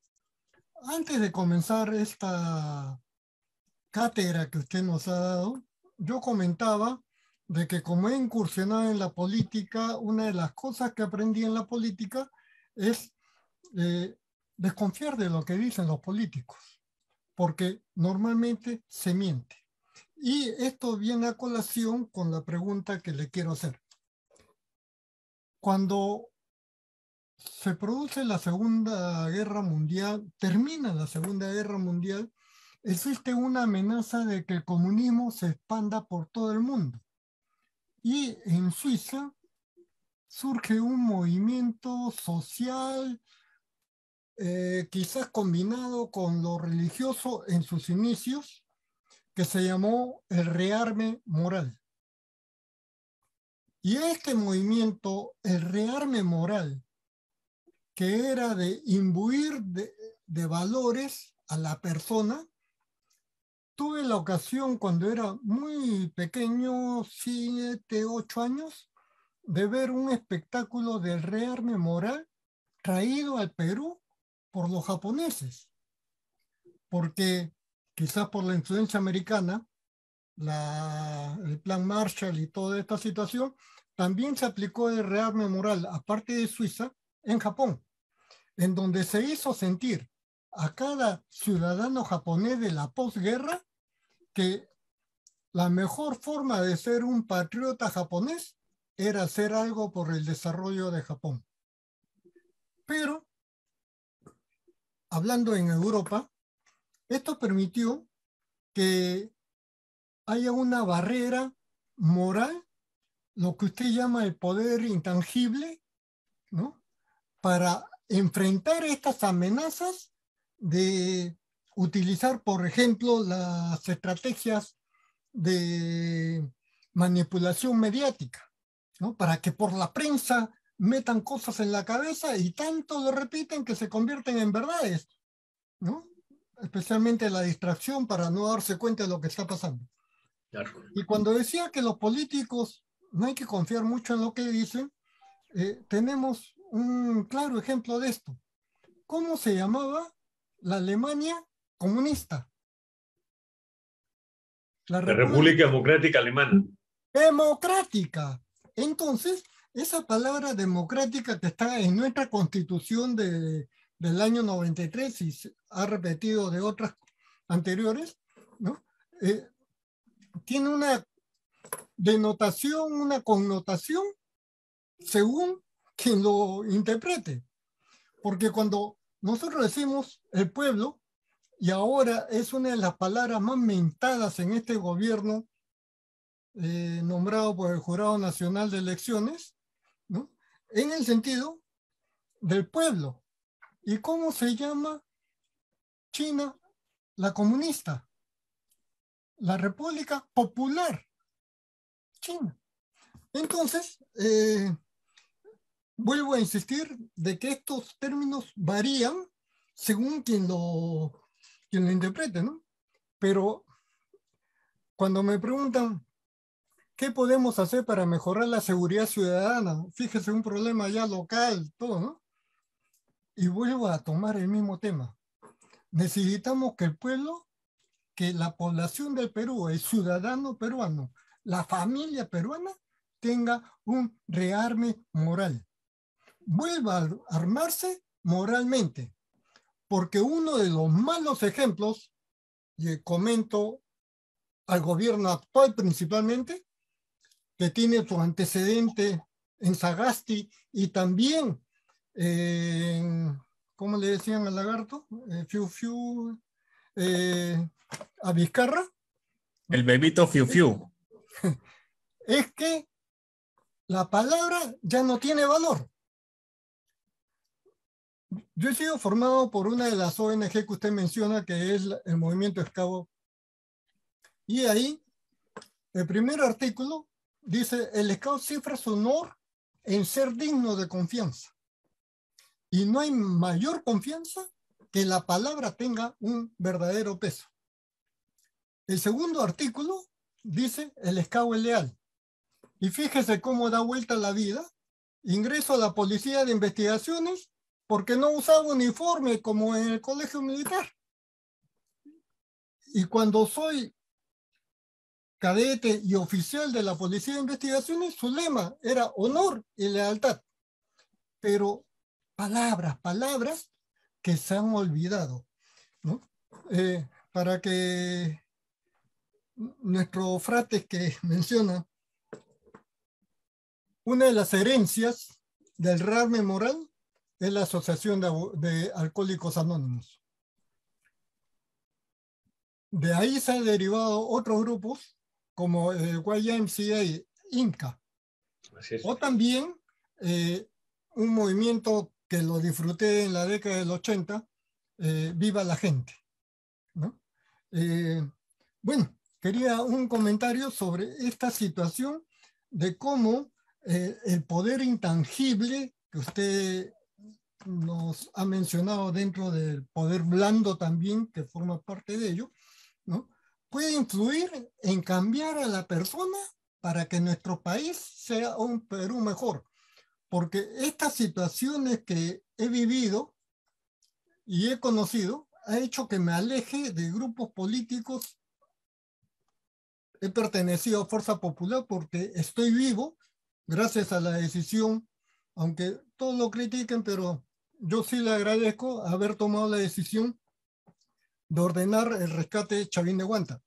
Antes de comenzar esta cátedra que usted nos ha dado, yo comentaba de que como he incursionado en la política, una de las cosas que aprendí en la política es desconfiar de lo que dicen los políticos, porque normalmente se miente. Y esto viene a colación con la pregunta que le quiero hacer. Cuando se produce la Segunda Guerra Mundial, termina la Segunda Guerra Mundial, existe una amenaza de que el comunismo se expanda por todo el mundo. Y en Suiza surge un movimiento social, quizás combinado con lo religioso en sus inicios, que se llamó el rearme moral. Y este movimiento, el rearme moral, que era de imbuir de valores a la persona, tuve la ocasión cuando era muy pequeño, 7, 8 años, de ver un espectáculo del rearme moral traído al Perú por los japoneses, porque quizás por la influencia americana, el plan Marshall y toda esta situación, también se aplicó el rearme moral, aparte de Suiza, en Japón, en donde se hizo sentir a cada ciudadano japonés de la posguerra que la mejor forma de ser un patriota japonés era hacer algo por el desarrollo de Japón. Pero, hablando en Europa, esto permitió que haya una barrera moral, lo que usted llama el poder intangible, ¿no? Para enfrentar estas amenazas de utilizar, por ejemplo, las estrategias de manipulación mediática, ¿no? Para que por la prensa metan cosas en la cabeza y tanto lo repiten que se convierten en verdades, ¿no? Especialmente la distracción para no darse cuenta de lo que está pasando. Claro. Y cuando decía que los políticos no hay que confiar mucho en lo que dicen, tenemos un claro ejemplo de esto. ¿Cómo se llamaba la Alemania comunista? La República Democrática Alemana. Democrática. Entonces, esa palabra democrática que está en nuestra constitución del año 93 y se ha repetido de otras anteriores, ¿no? Tiene una denotación, una connotación según quien lo interprete. Porque cuando nosotros decimos el pueblo, y ahora es una de las palabras más mentadas en este gobierno nombrado por el Jurado Nacional de Elecciones, ¿no? En el sentido del pueblo. ¿Y cómo se llama China? La comunista. La República Popular China. Entonces, vuelvo a insistir de que estos términos varían según quien lo interprete, ¿no? Pero cuando me preguntan ¿qué podemos hacer para mejorar la seguridad ciudadana? Fíjese, un problema ya local, todo, ¿no? Y vuelvo a tomar el mismo tema. Necesitamos que el pueblo, que la población del Perú, el ciudadano peruano, la familia peruana, tenga un rearme moral. Vuelva a armarse moralmente. Porque uno de los malos ejemplos, y comento al gobierno actual principalmente, que tiene su antecedente en Sagasti y también, ¿cómo le decían al lagarto? A Vizcarra. El bebito Fiu Fiu. Es que la palabra ya no tiene valor. Yo he sido formado por una de las ONG que usted menciona, que es el Movimiento Escavo. Y ahí, el primer artículo dice, el Scout cifra su honor en ser digno de confianza. Y no hay mayor confianza que la palabra tenga un verdadero peso. El segundo artículo dice, el Scout es leal. Y fíjese cómo da vuelta la vida. Ingreso a la Policía de Investigaciones porque no usaba uniforme como en el colegio militar. Y cuando soy cadete y oficial de la Policía de Investigaciones, su lema era honor y lealtad. Pero palabras que se han olvidado, ¿no? Para que nuestro frate que menciona, una de las herencias del rearme moral es la Asociación de Alcohólicos Anónimos. De ahí se han derivado otros grupos como el YMCA Inca. O también un movimiento que lo disfruté en la década del 80, Viva la Gente, ¿no? Bueno, quería un comentario sobre esta situación de cómo el poder intangible que usted nos ha mencionado dentro del poder blando también, que forma parte de ello, ¿no? Puede influir en cambiar a la persona para que nuestro país sea un Perú mejor. Porque estas situaciones que he vivido y he conocido ha hecho que me aleje de grupos políticos. He pertenecido a Fuerza Popular porque estoy vivo gracias a la decisión, aunque todos lo critiquen, pero yo sí le agradezco haber tomado la decisión de ordenar el rescate de Chavín de Huanta.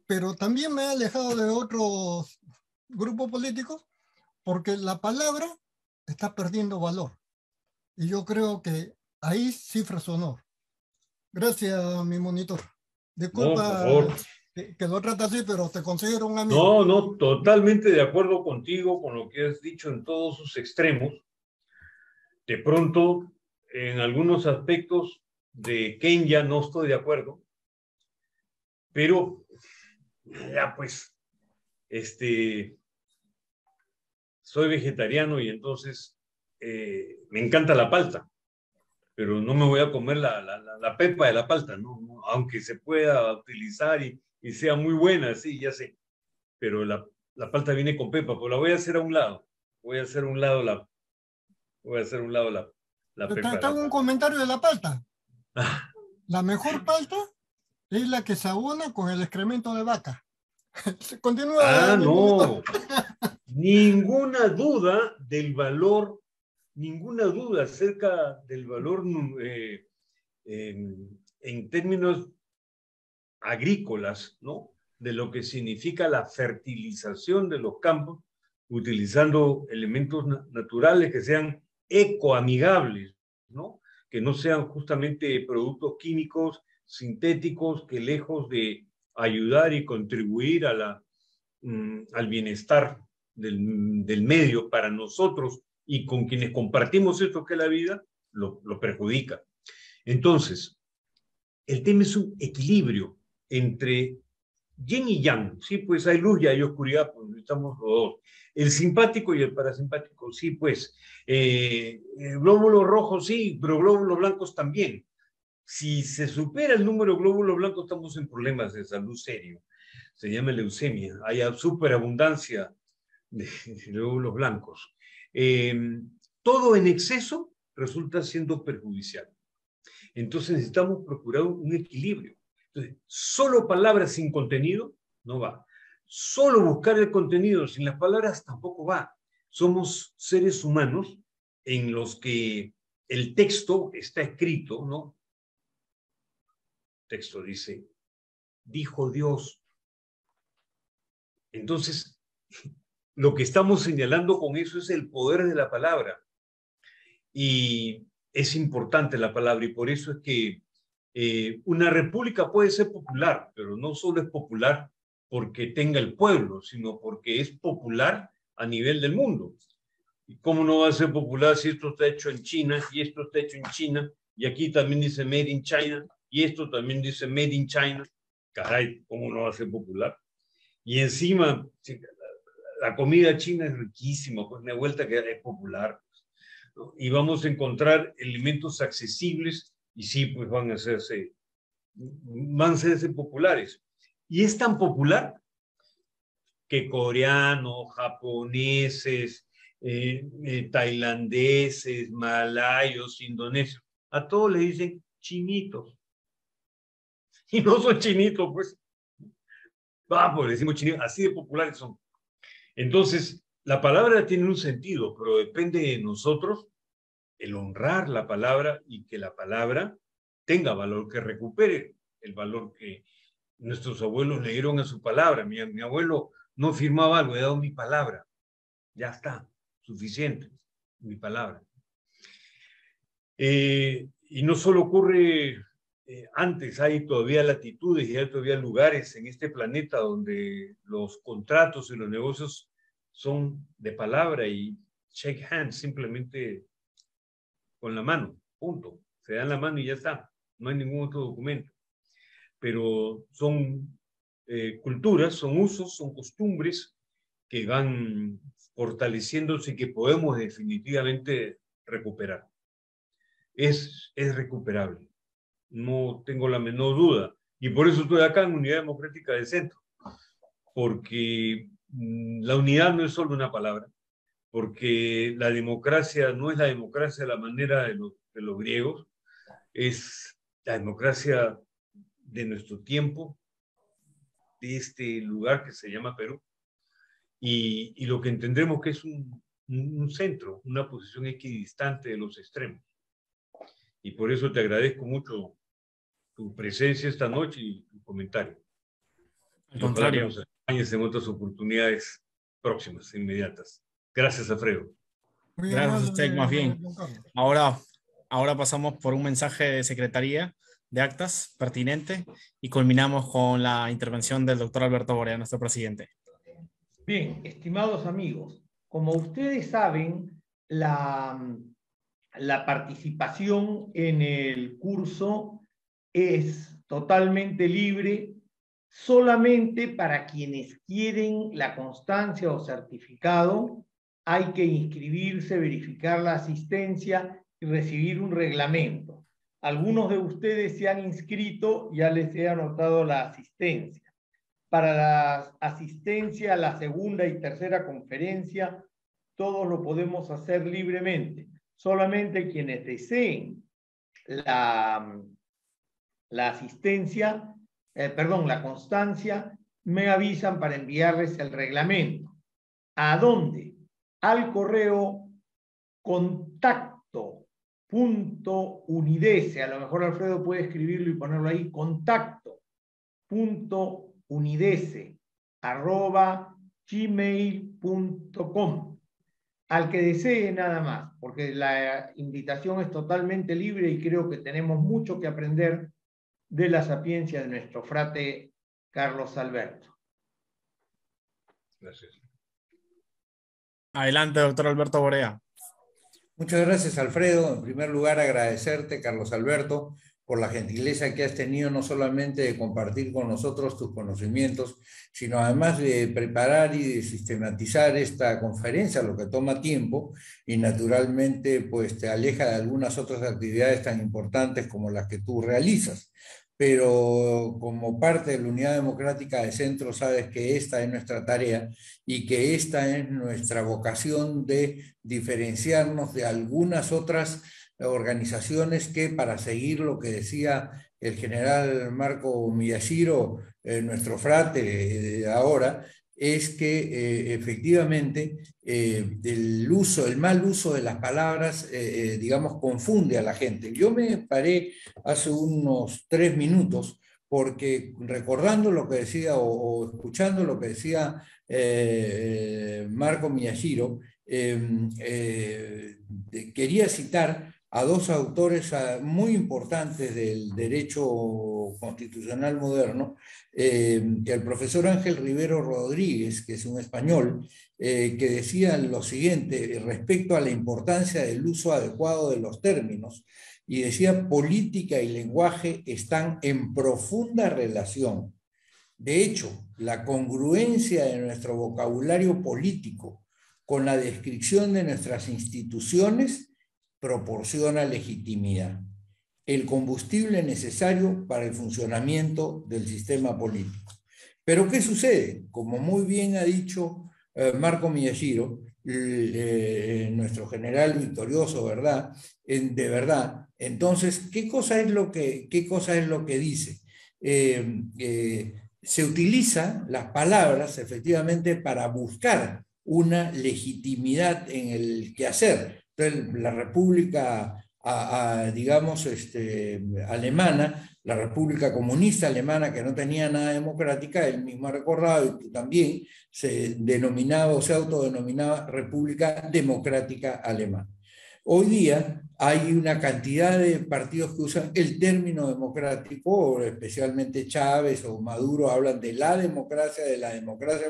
Pero también me he alejado de otros grupos políticos porque la palabra está perdiendo valor. Y yo creo que ahí cifra su honor. Gracias, mi monitor. Disculpa, No, por favor. que lo trata así, pero te considero un amigo. No, totalmente de acuerdo contigo con lo que has dicho en todos sus extremos. De pronto, en algunos aspectos de Kenya no estoy de acuerdo, pero ya pues, soy vegetariano y entonces me encanta la palta, pero no me voy a comer la pepa de la palta, ¿no? Aunque se pueda utilizar y sea muy buena, sí, ya sé, pero la palta viene con pepa, pues la voy a hacer a un lado, voy a hacer a un lado la pepa de Te hago la un palta. comentario de la palta. La mejor palta es la que se abona con el excremento de vaca. Continúa. No, ninguna duda del valor, ninguna duda acerca del valor en términos agrícolas, ¿no? De lo que significa la fertilización de los campos, utilizando elementos naturales que sean ecoamigables, ¿no? Que no sean justamente productos químicos sintéticos que lejos de ayudar y contribuir a al bienestar del medio para nosotros y con quienes compartimos esto que es la vida, lo perjudica. Entonces, el tema es un equilibrio entre yin y yang. Sí, pues hay luz y hay oscuridad, pues estamos los dos. El simpático y el parasimpático, sí, pues. Glóbulos rojos, sí, pero glóbulos blancos también. Si se supera el número de glóbulos blancos, estamos en problemas de salud serio. Se llama leucemia. Hay superabundancia de glóbulos blancos. Todo en exceso resulta siendo perjudicial. Entonces necesitamos procurar un equilibrio. Entonces, solo palabras sin contenido no va. Solo buscar el contenido sin las palabras tampoco va. Somos seres humanos en los que el texto está escrito, ¿no? El texto dice, dijo Dios. Entonces, lo que estamos señalando con eso es el poder de la palabra. Y es importante la palabra y por eso es que una república puede ser popular, pero no solo es popular porque tenga el pueblo, sino porque es popular a nivel del mundo. ¿Y cómo no va a ser popular si esto está hecho en China y esto está hecho en China y aquí también dice Made in China y esto también dice Made in China? Caray, ¿cómo no va a ser popular? Y encima, la comida china es riquísima, pues una vuelta que es popular. Y vamos a encontrar elementos accesibles y sí, pues van a hacerse populares. Y es tan popular que coreanos, japoneses, tailandeses, malayos, indonesios, a todos le dicen chinitos. Y no son chinitos, pues. Vamos, le decimos chinitos, así de populares son. Entonces, la palabra tiene un sentido, pero depende de nosotros el honrar la palabra y que la palabra tenga valor, que recupere el valor que nuestros abuelos le dieron a su palabra. Mi abuelo no firmaba algo, he dado mi palabra. Ya está, suficiente, mi palabra. Y no solo ocurre antes, hay todavía latitudes y hay todavía lugares en este planeta donde los contratos y los negocios son de palabra y shake hands, simplemente con la mano, punto. Se dan la mano y ya está. No hay ningún otro documento. Pero son culturas, son usos, son costumbres que van fortaleciéndose y que podemos definitivamente recuperar. Es recuperable. No tengo la menor duda. Y por eso estoy acá en Unidad Democrática del Centro. Porque la unidad no es solo una palabra. Porque la democracia no es la democracia a la manera de los griegos. Es la democracia de nuestro tiempo, de este lugar que se llama Perú. Y lo que entendemos que es un centro, una posición equidistante de los extremos. Y por eso te agradezco mucho tu presencia esta noche y tu comentario. Al contrario. Nos acompañes en otras oportunidades próximas, inmediatas. Gracias, Alfredo. Gracias a usted, más bien. Ahora pasamos por un mensaje de Secretaría de Actas pertinente y culminamos con la intervención del doctor Alberto Borea, nuestro presidente. Bien, estimados amigos, como ustedes saben, la participación en el curso es totalmente libre, solamente para quienes quieren la constancia o certificado hay que inscribirse, verificar la asistencia y recibir un reglamento. Algunos de ustedes se han inscrito, ya les he anotado la asistencia. Para la asistencia a la segunda y tercera conferencia, todos lo podemos hacer libremente. Solamente quienes deseen la asistencia, la constancia, me avisan para enviarles el reglamento. ¿A dónde? Al correo contacto.unidese, a lo mejor Alfredo puede escribirlo y ponerlo ahí, contacto.unidese@gmail.com. Al que desee nada más, porque la invitación es totalmente libre y creo que tenemos mucho que aprender de la sapiencia de nuestro frate Carlos Alberto. Gracias. Adelante, doctor Alberto Borea. Muchas gracias, Alfredo. En primer lugar, agradecerte, Carlos Alberto, por la gentileza que has tenido no solamente de compartir con nosotros tus conocimientos, sino además de preparar y de sistematizar esta conferencia, lo que toma tiempo y naturalmente pues te aleja de algunas otras actividades tan importantes como las que tú realizas. Pero como parte de la Unidad Democrática de Centro sabes que esta es nuestra tarea y que esta es nuestra vocación de diferenciarnos de algunas otras organizaciones que, para seguir lo que decía el general Marco Miyashiro, nuestro frate ahora, es que efectivamente el mal uso de las palabras, digamos, confunde a la gente. Yo me paré hace unos 3 minutos porque recordando lo que decía o escuchando lo que decía Marco Miyashiro, quería citar a 2 autores muy importantes del derecho constitucional moderno, el profesor Ángel Rivero Rodríguez, que es un español, que decía lo siguiente respecto a la importancia del uso adecuado de los términos, y decía: política y lenguaje están en profunda relación. De hecho, la congruencia de nuestro vocabulario político con la descripción de nuestras instituciones proporciona legitimidad, el combustible necesario para el funcionamiento del sistema político. Pero ¿qué sucede? Como muy bien ha dicho Marco Miyashiro, nuestro general victorioso, ¿verdad? De verdad. Entonces, ¿qué cosa es lo que dice? Se utilizan las palabras efectivamente para buscar una legitimidad en el quehacer. Entonces, la República, digamos, alemana, la República Comunista Alemana, que no tenía nada democrática, él mismo ha recordado, y también se denominaba o se autodenominaba República Democrática Alemana. Hoy día hay una cantidad de partidos que usan el término democrático, especialmente Chávez o Maduro hablan de la democracia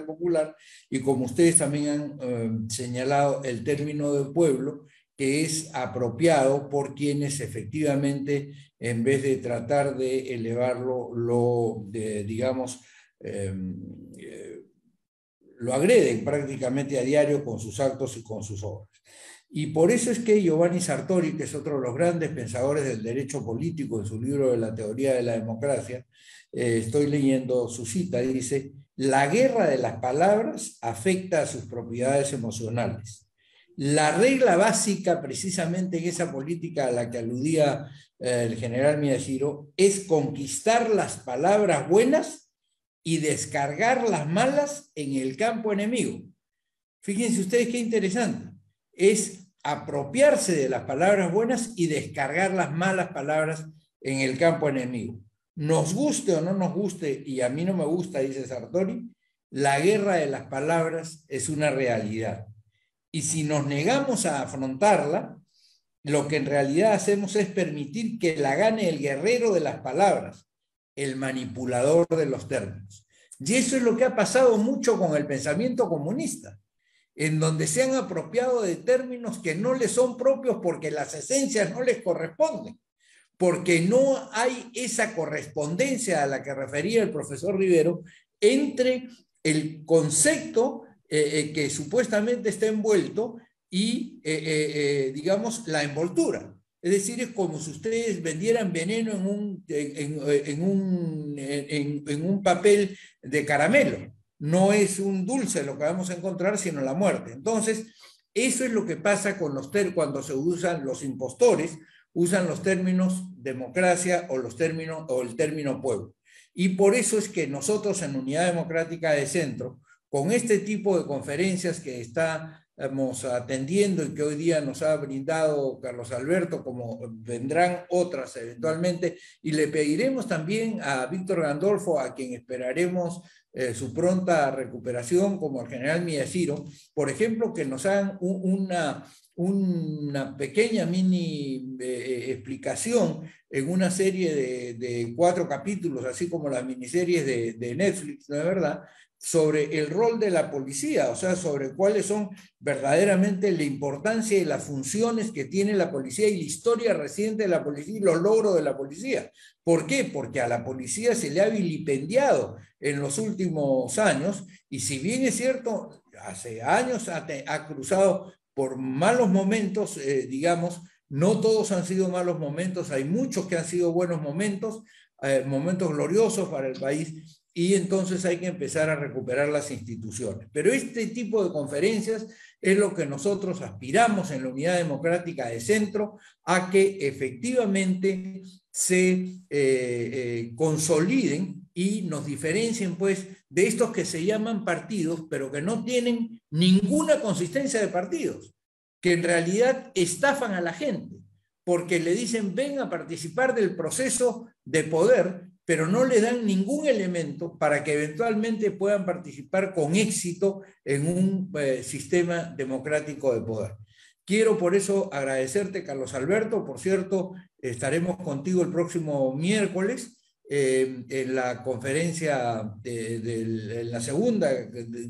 popular, y como ustedes también han señalado, el término de pueblo, que es apropiado por quienes efectivamente, en vez de tratar de elevarlo, digamos, lo agreden prácticamente a diario con sus actos y con sus obras. Y por eso es que Giovanni Sartori, que es otro de los grandes pensadores del derecho político, en su libro de la teoría de la democracia, estoy leyendo su cita, dice: la guerra de las palabras afecta a sus propiedades emocionales. La regla básica, precisamente en esa política a la que aludía el general Miyashiro, es conquistar las palabras buenas y descargar las malas en el campo enemigo. Fíjense ustedes qué interesante. Es apropiarse de las palabras buenas y descargar las malas palabras en el campo enemigo. Nos guste o no nos guste, y a mí no me gusta, dice Sartori, la guerra de las palabras es una realidad. Y si nos negamos a afrontarla, lo que en realidad hacemos es permitir que la gane el guerrero de las palabras, el manipulador de los términos. Y eso es lo que ha pasado mucho con el pensamiento comunista, en donde se han apropiado de términos que no les son propios porque las esencias no les corresponden, porque no hay esa correspondencia a la que refería el profesor Rivero entre el concepto que supuestamente está envuelto y, digamos, la envoltura. Es decir, es como si ustedes vendieran veneno en un papel de caramelo. No es un dulce lo que vamos a encontrar, sino la muerte. Entonces, eso es lo que pasa con cuando se usan los impostores, usan los términos democracia o el término pueblo. Y por eso es que nosotros en Unidad Democrática de Centro, con este tipo de conferencias que estamos atendiendo y que hoy día nos ha brindado Carlos Alberto, como vendrán otras eventualmente, y le pediremos también a Víctor Gandolfo, a quien esperaremos su pronta recuperación, como al general Miyashiro, por ejemplo, que nos hagan una pequeña mini explicación en una serie de 4 capítulos, así como las miniseries de Netflix, ¿no es verdad?, sobre el rol de la policía, o sea, sobre cuáles son verdaderamente la importancia y las funciones que tiene la policía y la historia reciente de la policía y los logros de la policía. ¿Por qué? Porque a la policía se le ha vilipendiado en los últimos años, y si bien es cierto, hace años ha cruzado por malos momentos, digamos, no todos han sido malos momentos, hay muchos que han sido buenos momentos, momentos gloriosos para el país, y entonces hay que empezar a recuperar las instituciones. Pero este tipo de conferencias es lo que nosotros aspiramos en la Unidad Democrática de Centro, a que efectivamente se consoliden y nos diferencien, pues, de estos que se llaman partidos, pero que no tienen ninguna consistencia de partidos, que en realidad estafan a la gente, porque le dicen ven a participar del proceso de poder, pero no le dan ningún elemento para que eventualmente puedan participar con éxito en un sistema democrático de poder. Quiero por eso agradecerte, Carlos Alberto. Por cierto, estaremos contigo el próximo miércoles en la conferencia, en la segunda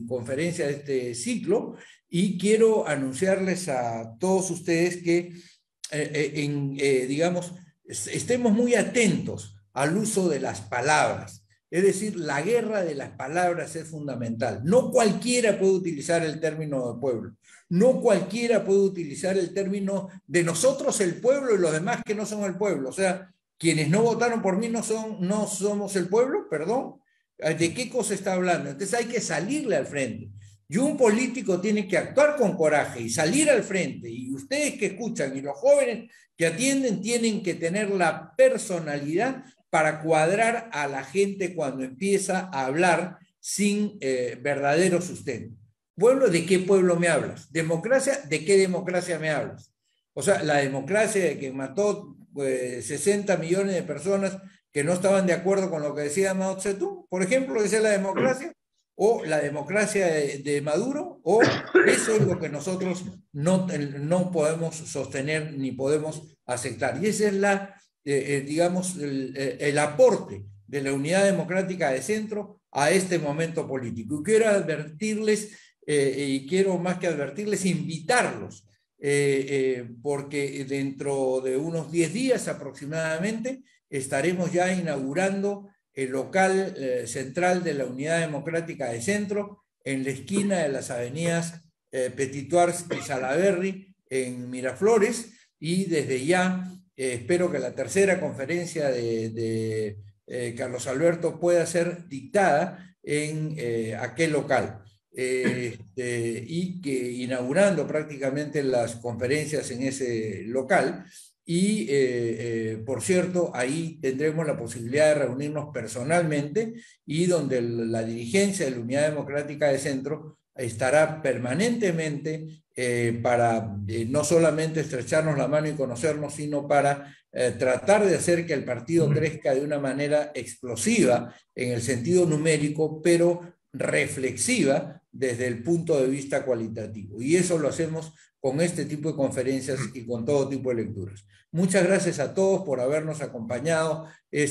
conferencia de este ciclo, y quiero anunciarles a todos ustedes que, digamos, estemos muy atentos al uso de las palabras. Es decir, la guerra de las palabras es fundamental. No cualquiera puede utilizar el término de pueblo. No cualquiera puede utilizar el término de nosotros el pueblo y los demás que no son el pueblo. O sea, quienes no votaron por mí no somos el pueblo, perdón. ¿De qué cosa está hablando? Entonces hay que salirle al frente. Y un político tiene que actuar con coraje y salir al frente. Y ustedes que escuchan y los jóvenes que atienden tienen que tener la personalidad para cuadrar a la gente cuando empieza a hablar sin verdadero sustento. ¿Pueblo? ¿De qué pueblo me hablas? ¿Democracia? ¿De qué democracia me hablas? O sea, la democracia de que mató 60 millones de personas que no estaban de acuerdo con lo que decía Mao Zedong, por ejemplo, esa es la democracia. o la democracia de Maduro, o eso es lo que nosotros no podemos sostener ni podemos aceptar. Y ese es digamos, el aporte de la Unidad Democrática de Centro a este momento político. Y quiero advertirles, y quiero más que advertirles, invitarlos, porque dentro de unos 10 días aproximadamente estaremos ya inaugurando el local central de la Unidad Democrática de Centro en la esquina de las avenidas Petituars y Salaberry en Miraflores, y desde ya espero que la tercera conferencia de Carlos Alberto pueda ser dictada en aquel local. Y que inaugurando prácticamente las conferencias en ese local. Y, por cierto, ahí tendremos la posibilidad de reunirnos personalmente, y donde la dirigencia de la Unidad Democrática de Centro estará permanentemente para no solamente estrecharnos la mano y conocernos, sino para tratar de hacer que el partido crezca de una manera explosiva en el sentido numérico, pero reflexiva desde el punto de vista cualitativo. Y eso lo hacemos con este tipo de conferencias y con todo tipo de lecturas. Muchas gracias a todos por habernos acompañado, en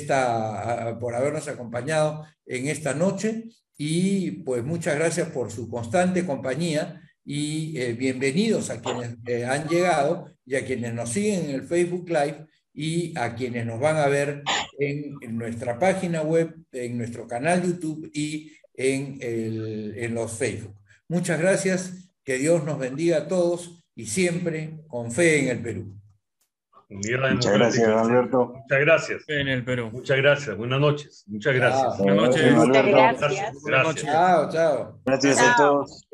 esta noche, y pues muchas gracias por su constante compañía, y bienvenidos a quienes han llegado y a quienes nos siguen en el Facebook Live y a quienes nos van a ver en nuestra página web, en nuestro canal YouTube y en los Facebook. Muchas gracias, que Dios nos bendiga a todos y siempre con fe en el Perú. Muchas gracias, Alberto. Muchas gracias. En el Perú. Muchas gracias. Buenas noches. Muchas gracias. Buenas noches. Alberto. Gracias. Gracias. Chao, chao. Gracias a todos.